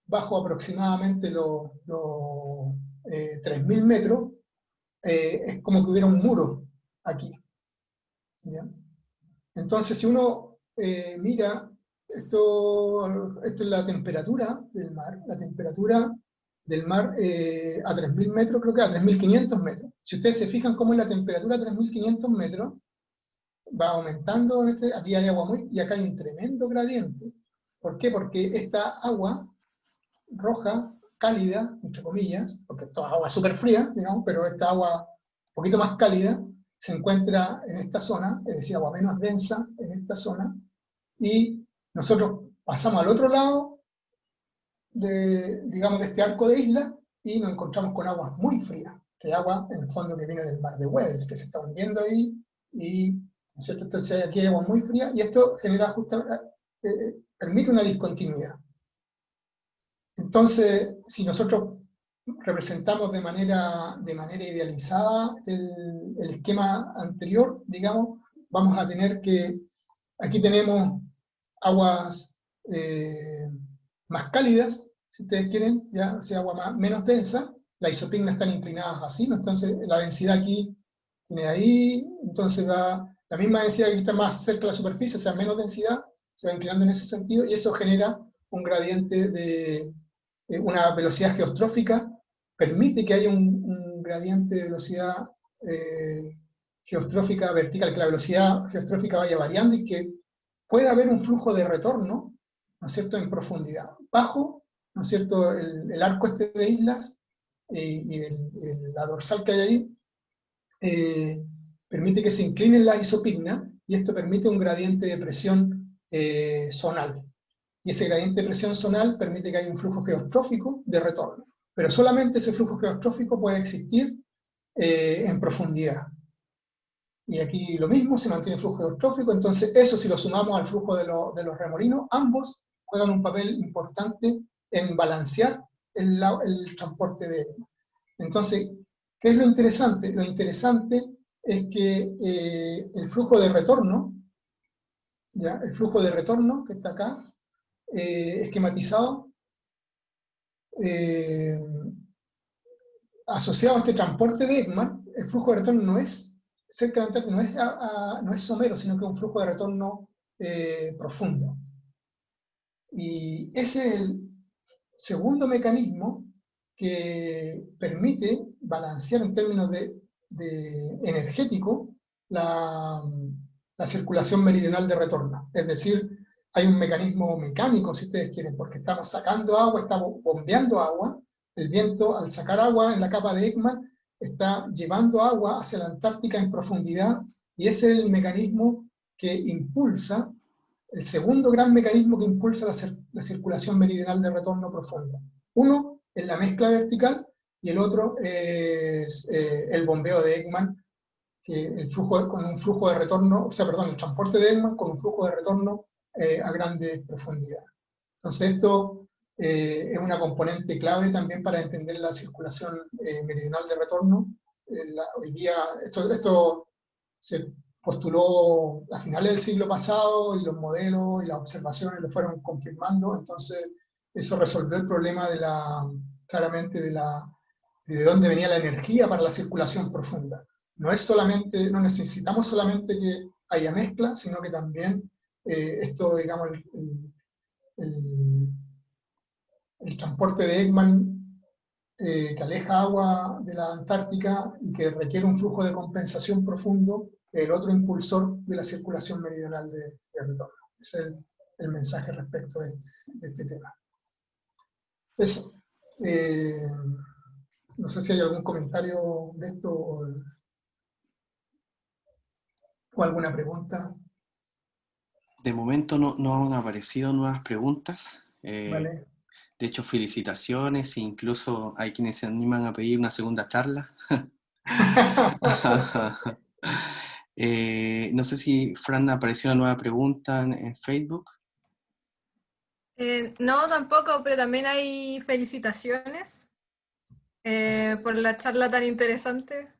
bajo aproximadamente los 3.000 metros, es como que hubiera un muro aquí, ¿ya? Entonces, si uno mira, esto es la temperatura del mar. La temperatura del mar a 3.000 metros, creo que a 3.500 metros. Si ustedes se fijan cómo es la temperatura a 3.500 metros, va aumentando, aquí hay agua y acá hay un tremendo gradiente. ¿Por qué? Porque esta agua roja, cálida, entre comillas, porque toda agua es súper fría, digamos, pero esta agua un poquito más cálida se encuentra en esta zona, es decir, agua menos densa en esta zona, y nosotros pasamos al otro lado digamos, de este arco de isla, y nos encontramos con aguas muy frías, que es agua en el fondo que viene del mar de Weddell, que se está hundiendo ahí, y ¿no es cierto? Entonces aquí hay agua muy fría, y esto genera justamente, permite una discontinuidad. Entonces, si nosotros representamos de manera idealizada el esquema anterior, digamos, vamos a tener que, aquí tenemos aguas más cálidas, si ustedes quieren, ya, o sea, agua menos densa, las isopignas están inclinadas así, ¿no? Entonces la densidad aquí tiene ahí, entonces la misma densidad que está más cerca de la superficie, o sea, menos densidad, se va inclinando en ese sentido, y eso genera un gradiente de una velocidad geostrófica, permite que haya un gradiente de velocidad geostrófica vertical, que la velocidad geostrófica vaya variando, y que pueda haber un flujo de retorno, ¿no es cierto?, en profundidad. Bajo, ¿no es cierto?, el arco este de islas y la dorsal que hay ahí, permite que se inclinen las isopignas, y esto permite un gradiente de presión zonal. Y ese gradiente de presión zonal permite que haya un flujo geostrófico de retorno. Pero solamente ese flujo geostrófico puede existir en profundidad. Y aquí lo mismo, se mantiene el flujo geostrófico. Entonces eso, si lo sumamos al flujo de los remolinos, ambos juegan un papel importante en balancear el transporte de agua. Entonces, ¿qué es lo interesante? Lo interesante es que el flujo de retorno, ¿ya? El flujo de retorno que está acá, esquematizado, asociado a este transporte de Ekman, el flujo de retorno no es cerca de la Antártida, no es somero, sino que es un flujo de retorno profundo. Y ese es el segundo mecanismo que permite balancear en términos de energético la circulación meridional de retorno. Es decir, hay un mecanismo mecánico, si ustedes quieren, porque estamos sacando agua, estamos bombeando agua. El viento, al sacar agua en la capa de Ekman, está llevando agua hacia la Antártica en profundidad, y ese es el mecanismo que impulsa, el segundo gran mecanismo que impulsa la circulación meridional de retorno profunda. Uno es la mezcla vertical, y el otro es el bombeo de Ekman, que el transporte de Ekman con un flujo de retorno a grandes profundidades. Entonces esto es una componente clave también para entender la circulación meridional de retorno. Hoy día esto se postuló a finales del siglo pasado, y los modelos y las observaciones lo fueron confirmando. Entonces eso resolvió el problema claramente de dónde venía la energía para la circulación profunda. No necesitamos solamente que haya mezcla, sino que también esto, digamos, el transporte de Ekman que aleja agua de la Antártica y que requiere un flujo de compensación profundo, el otro impulsor de la circulación meridional de retorno. Ese es el mensaje respecto de este tema. Eso. No sé si hay algún comentario de esto o alguna pregunta. De momento no han aparecido nuevas preguntas. Vale. De hecho, felicitaciones, e incluso hay quienes se animan a pedir una segunda charla. No sé si, Fran, apareció una nueva pregunta en Facebook. No, tampoco, pero también hay felicitaciones por la charla tan interesante.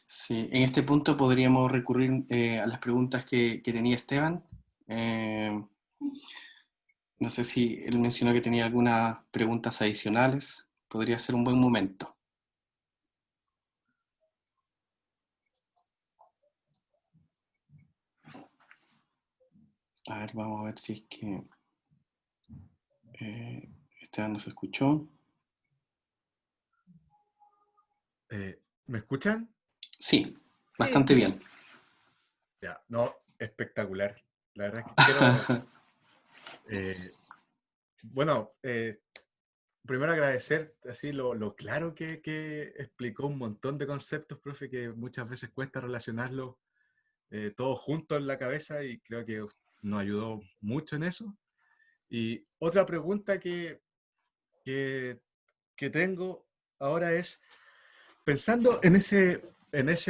Sí, en este punto podríamos recurrir a las preguntas que tenía Esteban. No sé si él mencionó que tenía algunas preguntas adicionales. Podría ser un buen momento. A ver, vamos a ver si es que Esteban nos escuchó. ¿Me escuchan? Sí, bastante bien. Ya, no, espectacular. La verdad es que quiero... primero agradecer así lo claro que explicó un montón de conceptos, profe, que muchas veces cuesta relacionarlos todos juntos en la cabeza, y creo que nos ayudó mucho en eso. Y otra pregunta que tengo ahora es, pensando en ese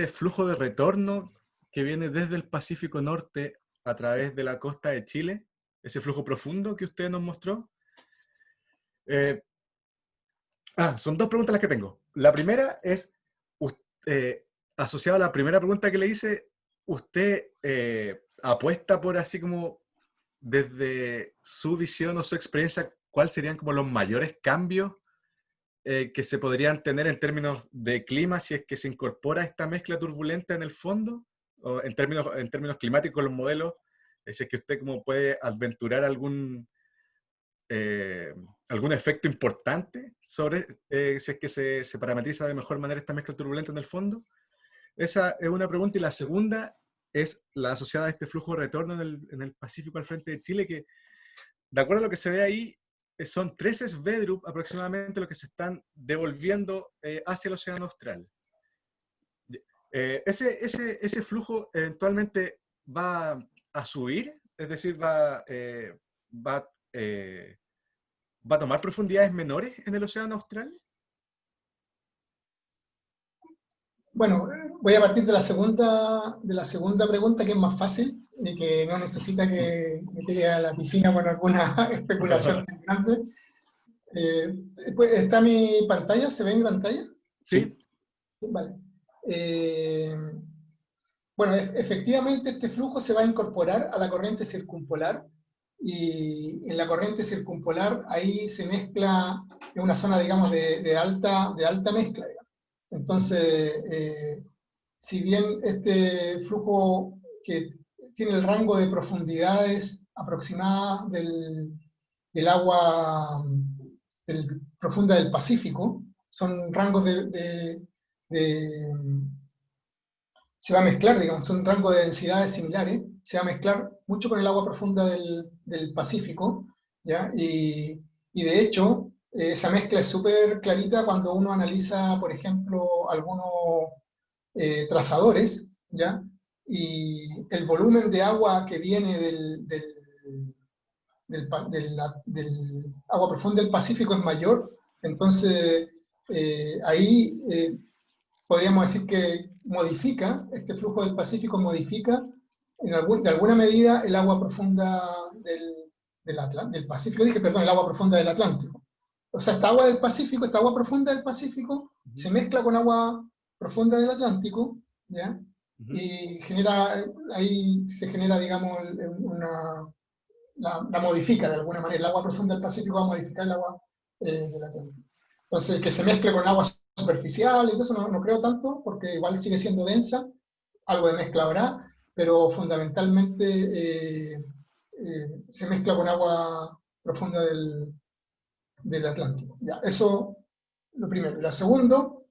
flujo de retorno que viene desde el Pacífico Norte a través de la costa de Chile, ese flujo profundo que usted nos mostró. Son dos preguntas las que tengo. La primera es, asociado a la primera pregunta que le hice, ¿usted apuesta por, así como desde su visión o su experiencia, cuáles serían como los mayores cambios que se podrían tener en términos de clima si es que se incorpora esta mezcla turbulenta en el fondo, o en términos climáticos, los modelos, si es que usted como puede aventurar algún efecto importante sobre si es que se parametriza de mejor manera esta mezcla turbulenta en el fondo? Esa es una pregunta. Y la segunda es la asociada a este flujo de retorno en el Pacífico al frente de Chile, que de acuerdo a lo que se ve ahí, son 13 Svedrup aproximadamente los que se están devolviendo hacia el Océano Austral. Ese flujo eventualmente va a subir, es decir, va a tomar profundidades menores en el Océano Austral. Bueno, voy a partir de la segunda pregunta, que es más fácil y que no necesita que me tire a la piscina con alguna especulación tan grande. Pues, ¿está mi pantalla? ¿Se ve mi pantalla? Sí. Vale. Bueno, efectivamente este flujo se va a incorporar a la corriente circumpolar, y en la corriente circumpolar ahí se mezcla en una zona, digamos, de alta mezcla, digamos. Entonces, si bien este flujo que tiene el rango de profundidades aproximadas del agua profunda del Pacífico, son rangos de se va a mezclar, digamos, un rango de densidades similares, se va a mezclar mucho con el agua profunda del Pacífico, ¿ya? Y de hecho, esa mezcla es súper clarita cuando uno analiza, por ejemplo, algunos trazadores, ¿ya? Y el volumen de agua que viene del agua profunda del Pacífico es mayor, entonces ahí podríamos decir que modifica, este flujo del Pacífico modifica de alguna medida el agua profunda del Pacífico, el agua profunda del Atlántico. O sea, esta agua del Pacífico, esta agua profunda del Pacífico, se mezcla con agua profunda del Atlántico, ¿ya? Y ahí se genera, digamos, la modifica de alguna manera. El agua profunda del Pacífico va a modificar el agua del Atlántico. Entonces, que se mezcle con agua superficial y todo eso no creo tanto, porque igual sigue siendo densa, algo de mezcla habrá, pero fundamentalmente se mezcla con agua profunda del Atlántico. Ya, eso lo primero. Y lo segundo,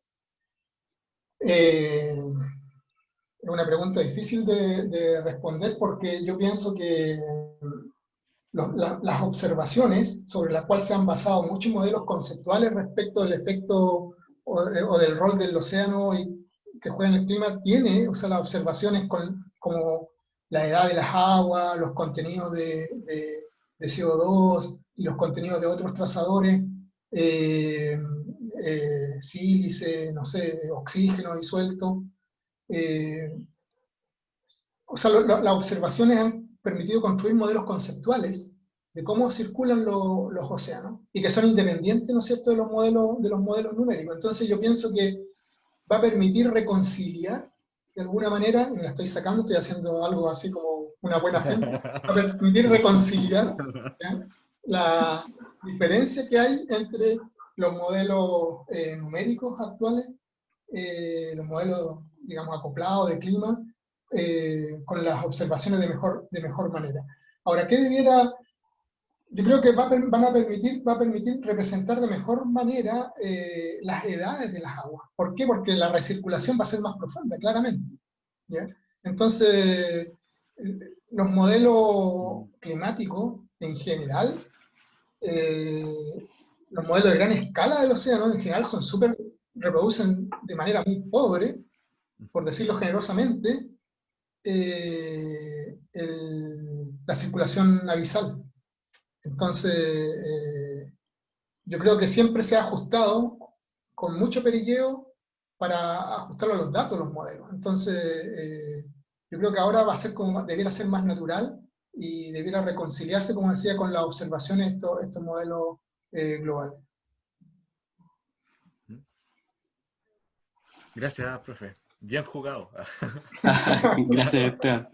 es una pregunta difícil de responder, porque yo pienso que las observaciones sobre las cuales se han basado muchos modelos conceptuales respecto del efecto o del rol del océano que juega en el clima, o sea, las observaciones como la edad de las aguas, los contenidos de CO2 y los contenidos de otros trazadores, sílice, no sé, oxígeno disuelto. O sea, las observaciones han permitido construir modelos conceptuales de cómo circulan los océanos y que son independientes, ¿no es cierto?, de los modelos numéricos. Entonces yo pienso que va a permitir reconciliar de alguna manera, y me la estoy sacando, estoy haciendo algo así como una buena fe, va a permitir reconciliar, ¿ya?, la diferencia que hay entre los modelos numéricos actuales, los modelos, digamos, acoplados de clima, con las observaciones de mejor manera. Ahora, yo creo que va a permitir representar de mejor manera las edades de las aguas. ¿Por qué? Porque la recirculación va a ser más profunda, claramente, ¿ya? Entonces, los modelos climáticos en general, los modelos de gran escala del océano en general reproducen de manera muy pobre, por decirlo generosamente, la circulación abisal. Entonces, yo creo que siempre se ha ajustado con mucho perilleo para ajustarlo a los datos de los modelos. Entonces, yo creo que ahora debiera ser más natural y debiera reconciliarse, como decía, con las observaciones de estos modelos globales. Gracias, profe. Bien jugado. Gracias, Esteban.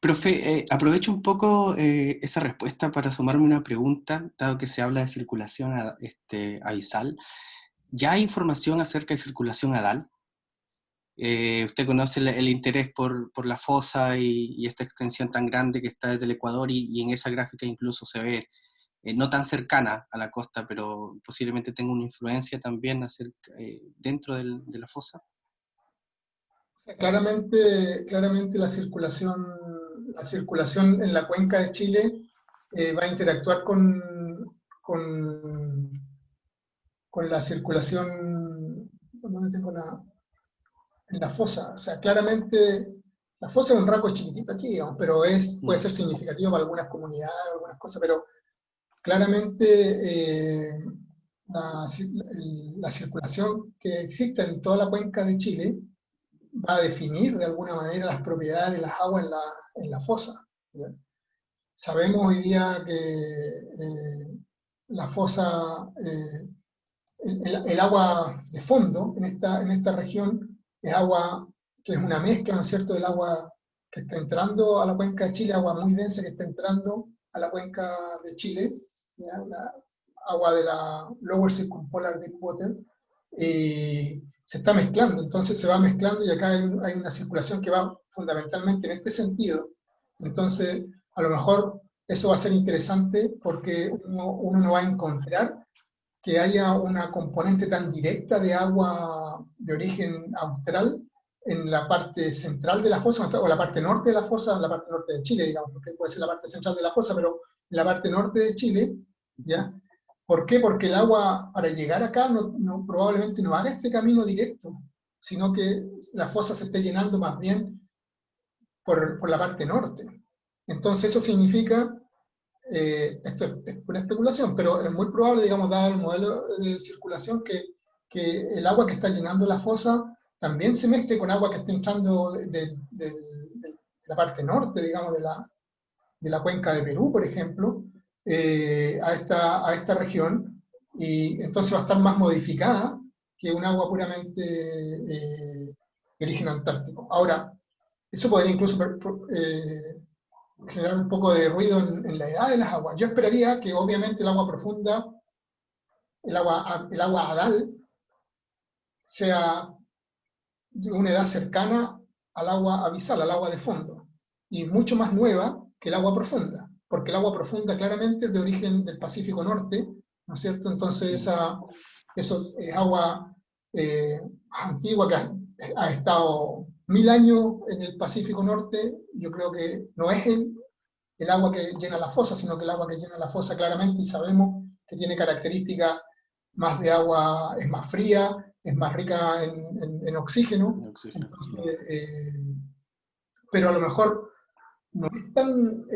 Profe, aprovecho un poco esa respuesta para sumarme una pregunta, dado que se habla de circulación abisal. ¿Ya hay información acerca de circulación hadal? Usted conoce el interés por la fosa y esta extensión tan grande que está desde el Ecuador, y en esa gráfica incluso se ve no tan cercana a la costa, pero posiblemente tenga una influencia también dentro de la fosa. Claramente la circulación en la cuenca de Chile va a interactuar con la circulación, ¿dónde tengo en la fosa? O sea, claramente la fosa es un rasgo chiquitito aquí, digamos, pero puede ser significativo para algunas comunidades, algunas cosas, pero claramente la circulación que existe en toda la cuenca de Chile va a definir de alguna manera las propiedades de las aguas en la fosa, ¿ya? Sabemos hoy día que la fosa, el agua de fondo en esta región es agua que es una mezcla, ¿no es cierto?, del agua que está entrando a la cuenca de Chile, agua muy densa que está entrando a la cuenca de Chile, ¿ya?, la agua de la Lower Circumpolar Deepwater, se está mezclando, entonces se va mezclando, y acá hay una circulación que va fundamentalmente en este sentido. Entonces, a lo mejor eso va a ser interesante porque uno no va a encontrar que haya una componente tan directa de agua de origen austral en la parte central de la fosa, o la parte norte de la fosa, la parte norte de Chile, digamos, porque puede ser la parte central de la fosa, pero en la parte norte de Chile, ¿ya? ¿Por qué? Porque el agua, para llegar acá, probablemente no haga este camino directo, sino que la fosa se esté llenando más bien por la parte norte. Entonces eso significa, esto es pura especulación, pero es muy probable, digamos, dado el modelo de circulación, que el agua que está llenando la fosa también se mezcle con agua que está entrando de la parte norte, digamos, de la cuenca de Perú, por ejemplo, a esta región, y entonces va a estar más modificada que un agua puramente de origen antártico. Ahora, eso podría incluso generar un poco de ruido en la edad de las aguas. Yo esperaría que obviamente el agua profunda, el agua adal, sea de una edad cercana al agua abisal, al agua de fondo, y mucho más nueva que el agua profunda, porque el agua profunda claramente es de origen del Pacífico Norte, ¿no es cierto? Entonces eso es agua antigua que ha estado 1000 años en el Pacífico Norte. Yo creo que no es el agua que llena la fosa, sino que el agua que llena la fosa claramente, y sabemos que tiene características más de agua, es más fría, es más rica en oxígeno. Entonces, pero a lo mejor no es tan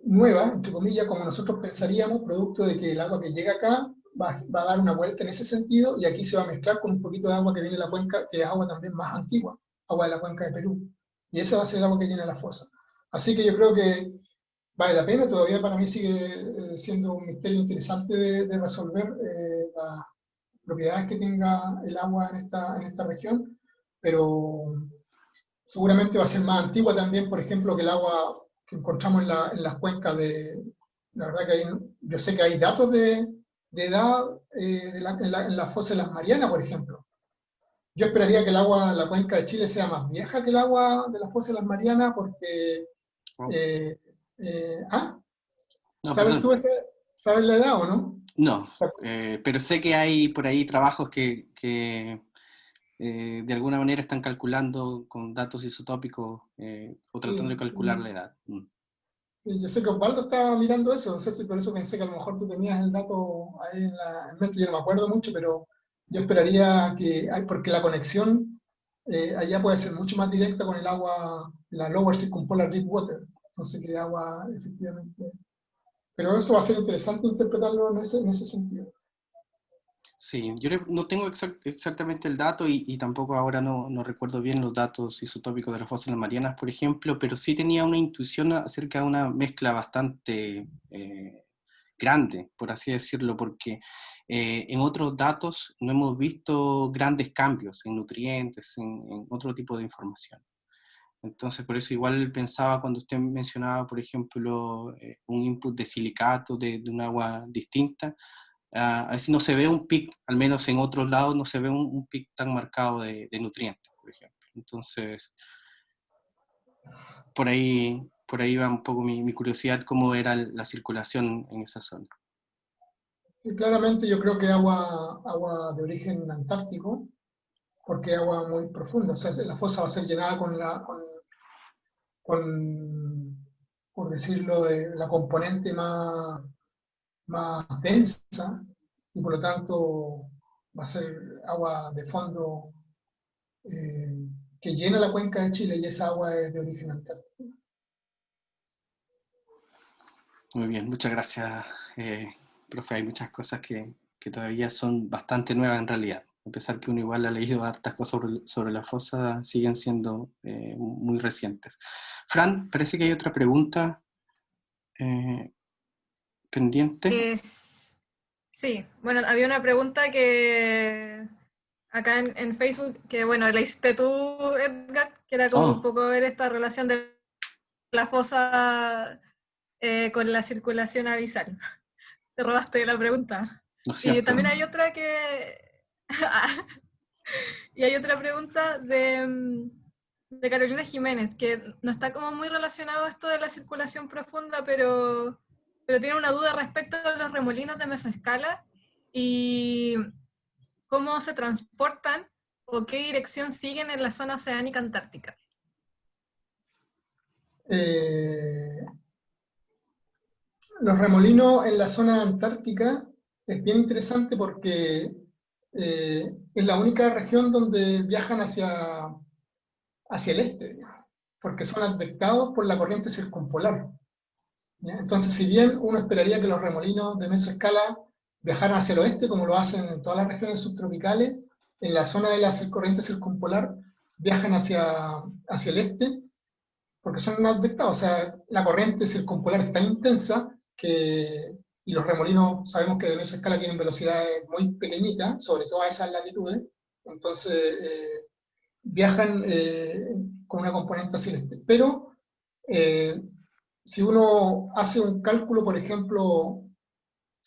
nueva, entre comillas, como nosotros pensaríamos, producto de que el agua que llega acá va a dar una vuelta en ese sentido, y aquí se va a mezclar con un poquito de agua que viene de la cuenca, que es agua también más antigua, agua de la cuenca de Perú. Y esa va a ser el agua que llena la fosa. Así que yo creo que vale la pena, todavía para mí sigue siendo un misterio interesante de resolver las propiedades que tenga el agua en esta región, pero seguramente va a ser más antigua también, por ejemplo, que el agua que encontramos en las cuencas de... La verdad que yo sé que hay datos de edad en la fosa de las Marianas, por ejemplo. Yo esperaría que el agua de la cuenca de Chile sea más vieja que el agua de la fosa de las Marianas, porque... No, ¿Sabes perdón. tú sabes la edad o no? No, pero sé que hay por ahí trabajos que de alguna manera están calculando con datos isotópicos o tratando de Sí, calcular la edad. sí, yo sé que Osvaldo estaba mirando eso, no sé si por eso pensé que a lo mejor tú tenías el dato ahí en mente, yo no me acuerdo mucho, pero yo esperaría porque la conexión allá puede ser mucho más directa con el agua, la Lower Circumpolar Deep Water, entonces que agua efectivamente... Pero eso va a ser interesante interpretarlo en ese sentido. Sí, yo no tengo exactamente el dato y tampoco ahora no recuerdo bien los datos isotópicos de las fosas marianas, por ejemplo, pero sí tenía una intuición acerca de una mezcla bastante grande, por así decirlo, porque en otros datos no hemos visto grandes cambios en nutrientes, en otro tipo de información. Entonces, por eso igual pensaba cuando usted mencionaba, por ejemplo, un input de silicato de un agua distinta, a veces no se ve un pic, al menos en otros lados no se ve un pic tan marcado de nutrientes, por ejemplo. Entonces, por ahí va un poco mi curiosidad, cómo era la circulación en esa zona. Y claramente yo creo que agua de origen antártico, porque es agua muy profunda, o sea, la fosa va a ser llenada por decirlo, de la componente más densa, y por lo tanto va a ser agua de fondo que llena la cuenca de Chile, y esa agua es de origen antártico. Muy bien, muchas gracias, profe. Hay muchas cosas que todavía son bastante nuevas en realidad. A pesar que uno igual ha leído hartas cosas sobre la fosa, siguen siendo muy recientes. Fran, parece que hay otra pregunta pendiente. Sí, bueno, había una pregunta que acá en Facebook, que bueno, la hiciste tú, Edgar, que era como un poco ver esta relación de la fosa con la circulación abisal. Te robaste la pregunta. ¿No es Y cierto? también hay otra y hay otra pregunta de Carolina Jiménez, que no está como muy relacionado a esto de la circulación profunda, pero pero tiene una duda respecto a los remolinos de mesoescala y cómo se transportan o qué dirección siguen en la zona oceánica antártica. Los remolinos en la zona antártica es bien interesante porque es la única región donde viajan hacia el este, digamos, porque son afectados por la corriente circumpolar. ¿Ya? Entonces, si bien uno esperaría que los remolinos de mesoescala viajaran hacia el oeste, como lo hacen en todas las regiones subtropicales, en la zona de la corriente circumpolar viajan hacia el este, porque son advectados. O sea, la corriente circumpolar es tan intensa y los remolinos sabemos que de mesoescala tienen velocidades muy pequeñitas, sobre todo a esas latitudes, entonces viajan con una componente hacia el este. Pero si uno hace un cálculo, por ejemplo,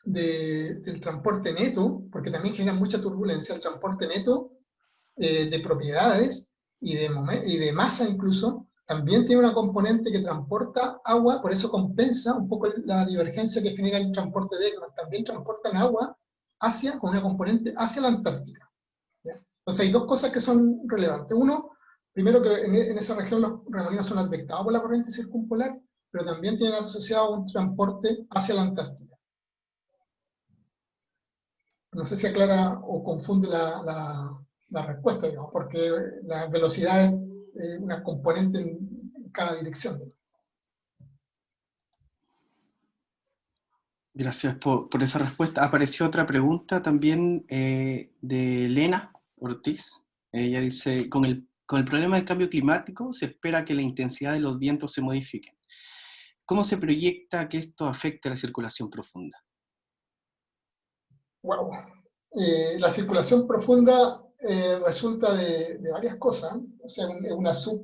del transporte neto, porque también genera mucha turbulencia, el transporte neto de propiedades y de masa incluso, también tiene una componente que transporta agua, por eso compensa un poco la divergencia que genera el transporte de Ekman. También transportan agua con una componente hacia la Antártica. ¿Ya? Entonces hay dos cosas que son relevantes. Uno, primero que en esa región los remolinos son advectados por la corriente circumpolar, pero también tienen asociado un transporte hacia la Antártica. No sé si aclara o confunde la respuesta, digamos, porque la velocidad es una componente en cada dirección. Gracias por esa respuesta. Apareció otra pregunta también de Elena Ortiz. Ella dice, con el problema del cambio climático se espera que la intensidad de los vientos se modifique. ¿Cómo se proyecta que esto afecte a la circulación profunda? Wow. La circulación profunda resulta de varias cosas, o sea, es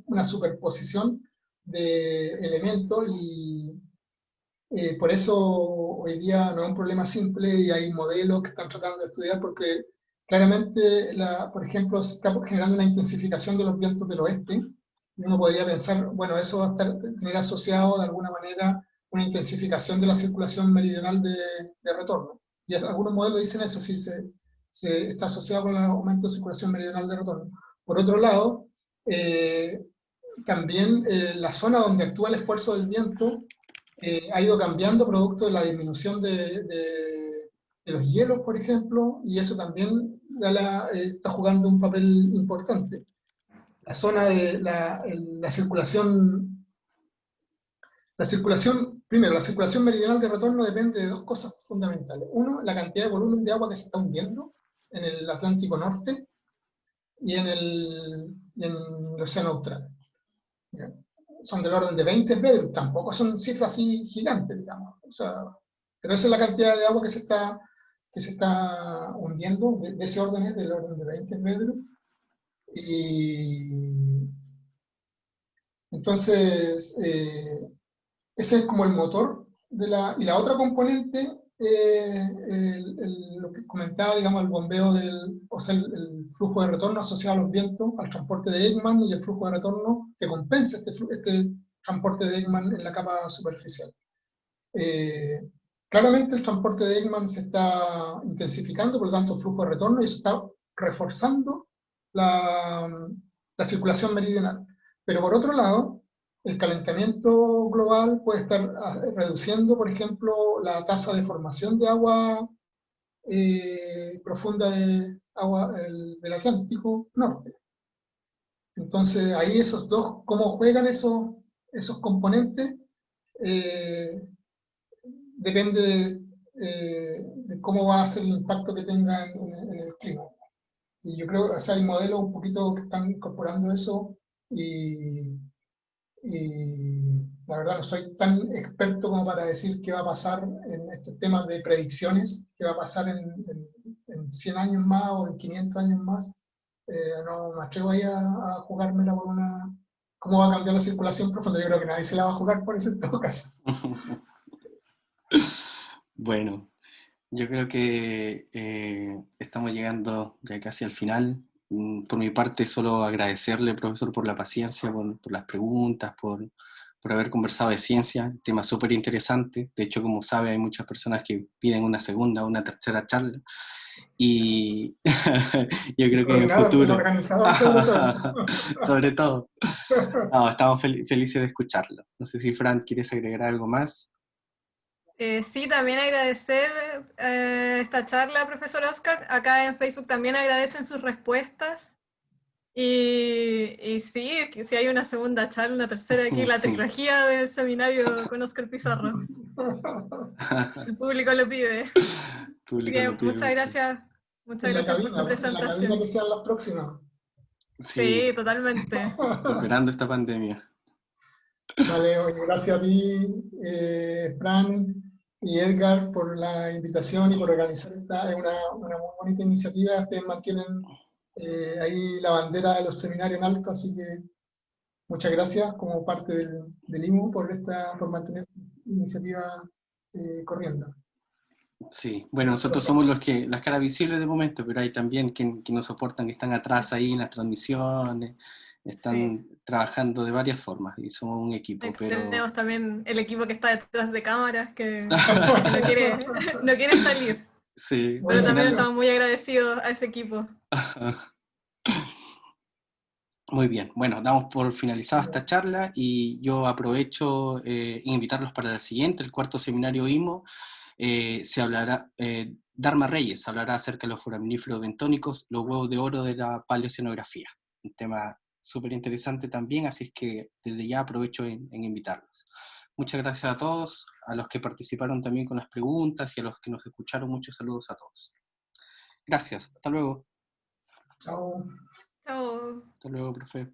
una superposición de elementos y por eso hoy día no es un problema simple y hay modelos que están tratando de estudiar porque claramente, por ejemplo, se está generando una intensificación de los vientos del oeste y uno podría pensar, bueno, eso va a tener asociado de alguna manera una intensificación de la circulación meridional de retorno. Y algunos modelos dicen eso, sí, se está asociado con el aumento de circulación meridional de retorno. Por otro lado, también la zona donde actúa el esfuerzo del viento ha ido cambiando producto de la disminución de los hielos, por ejemplo, y eso también está jugando un papel importante. La zona de la circulación, primero, la circulación meridional de retorno depende de dos cosas fundamentales. Uno, la cantidad de volumen de agua que se está hundiendo en el Atlántico Norte y en el Océano Austral. ¿Ya? Son del orden de 20 Svedrus, tampoco son cifras así gigantes, digamos. O sea, pero esa es la cantidad de agua que se está hundiendo, de ese orden es del orden de 20 Svedrus. Y entonces, ese es como el motor y la otra componente, lo que comentaba, digamos, el bombeo o sea, el flujo de retorno asociado a los vientos, al transporte de Ekman y el flujo de retorno que compensa este transporte de Ekman en la capa superficial. Claramente el transporte de Ekman se está intensificando, por lo tanto el flujo de retorno, y eso está reforzando la circulación meridional. Pero por otro lado, el calentamiento global puede estar reduciendo, por ejemplo, la tasa de formación de agua profunda del Atlántico Norte. Entonces, ahí cómo juegan esos componentes, depende de cómo va a ser el impacto que tenga en el clima. Y yo creo que hay modelos un poquito que están incorporando eso y la verdad no soy tan experto como para decir qué va a pasar en estos temas de predicciones, qué va a pasar en 100 años más o en 500 años más. No me atrevo ahí a jugármela por cómo va a cambiar la circulación profunda. Yo creo que nadie se la va a jugar por eso en todo caso. Bueno, yo creo que estamos llegando ya casi al final. Por mi parte, solo agradecerle, profesor, por la paciencia, por las preguntas, por por haber conversado de ciencia, tema súper interesante. De hecho, como sabe, hay muchas personas que piden una segunda o una tercera charla. Y yo creo que en el Coordinado por el futuro, organizador sobre todo. sobre todo, no, estamos felices de escucharlo. No sé si Fran, ¿quieres agregar algo más? Sí, también agradecer esta charla, profesor Oscar. Acá en Facebook también agradecen sus respuestas. Y sí, que si hay una segunda charla, una tercera aquí, la trilogía del seminario con Oscar Pizarro. El público lo pide. El Así público que lo pide mucho. En muchas gracias por su la cabina que presentación. sean las próximas. Sí, Sí, totalmente. superando esta pandemia. Vale, oye, gracias a ti, Fran y Edgar, por la invitación y por organizar esta. Es una muy bonita iniciativa. Ustedes mantienen ahí la bandera de los seminarios en alto, así que muchas gracias como parte del IMU por mantener la iniciativa corriendo. Sí, bueno, nosotros somos las caras visibles de momento, pero hay también que nos soportan, que están atrás ahí en las transmisiones, están trabajando de varias formas y somos un equipo, pero Tenemos también el equipo que está detrás de cámaras que no quiere, no quiere salir. sí, al Pero también final, estamos muy agradecidos a ese equipo. muy bien. Bueno, damos por finalizada esta charla y yo aprovecho invitarlos para el siguiente, el cuarto seminario IMO. Se hablará, Dharma Reyes hablará acerca de los foraminíferos bentónicos, los huevos de oro de la paleoceanografía. Un tema súper interesante también, así es que desde ya aprovecho en invitarlos. Muchas gracias a todos, a los que participaron también con las preguntas y a los que nos escucharon, muchos saludos a todos. Gracias, hasta luego. Chao. Chao. Hasta luego, profe.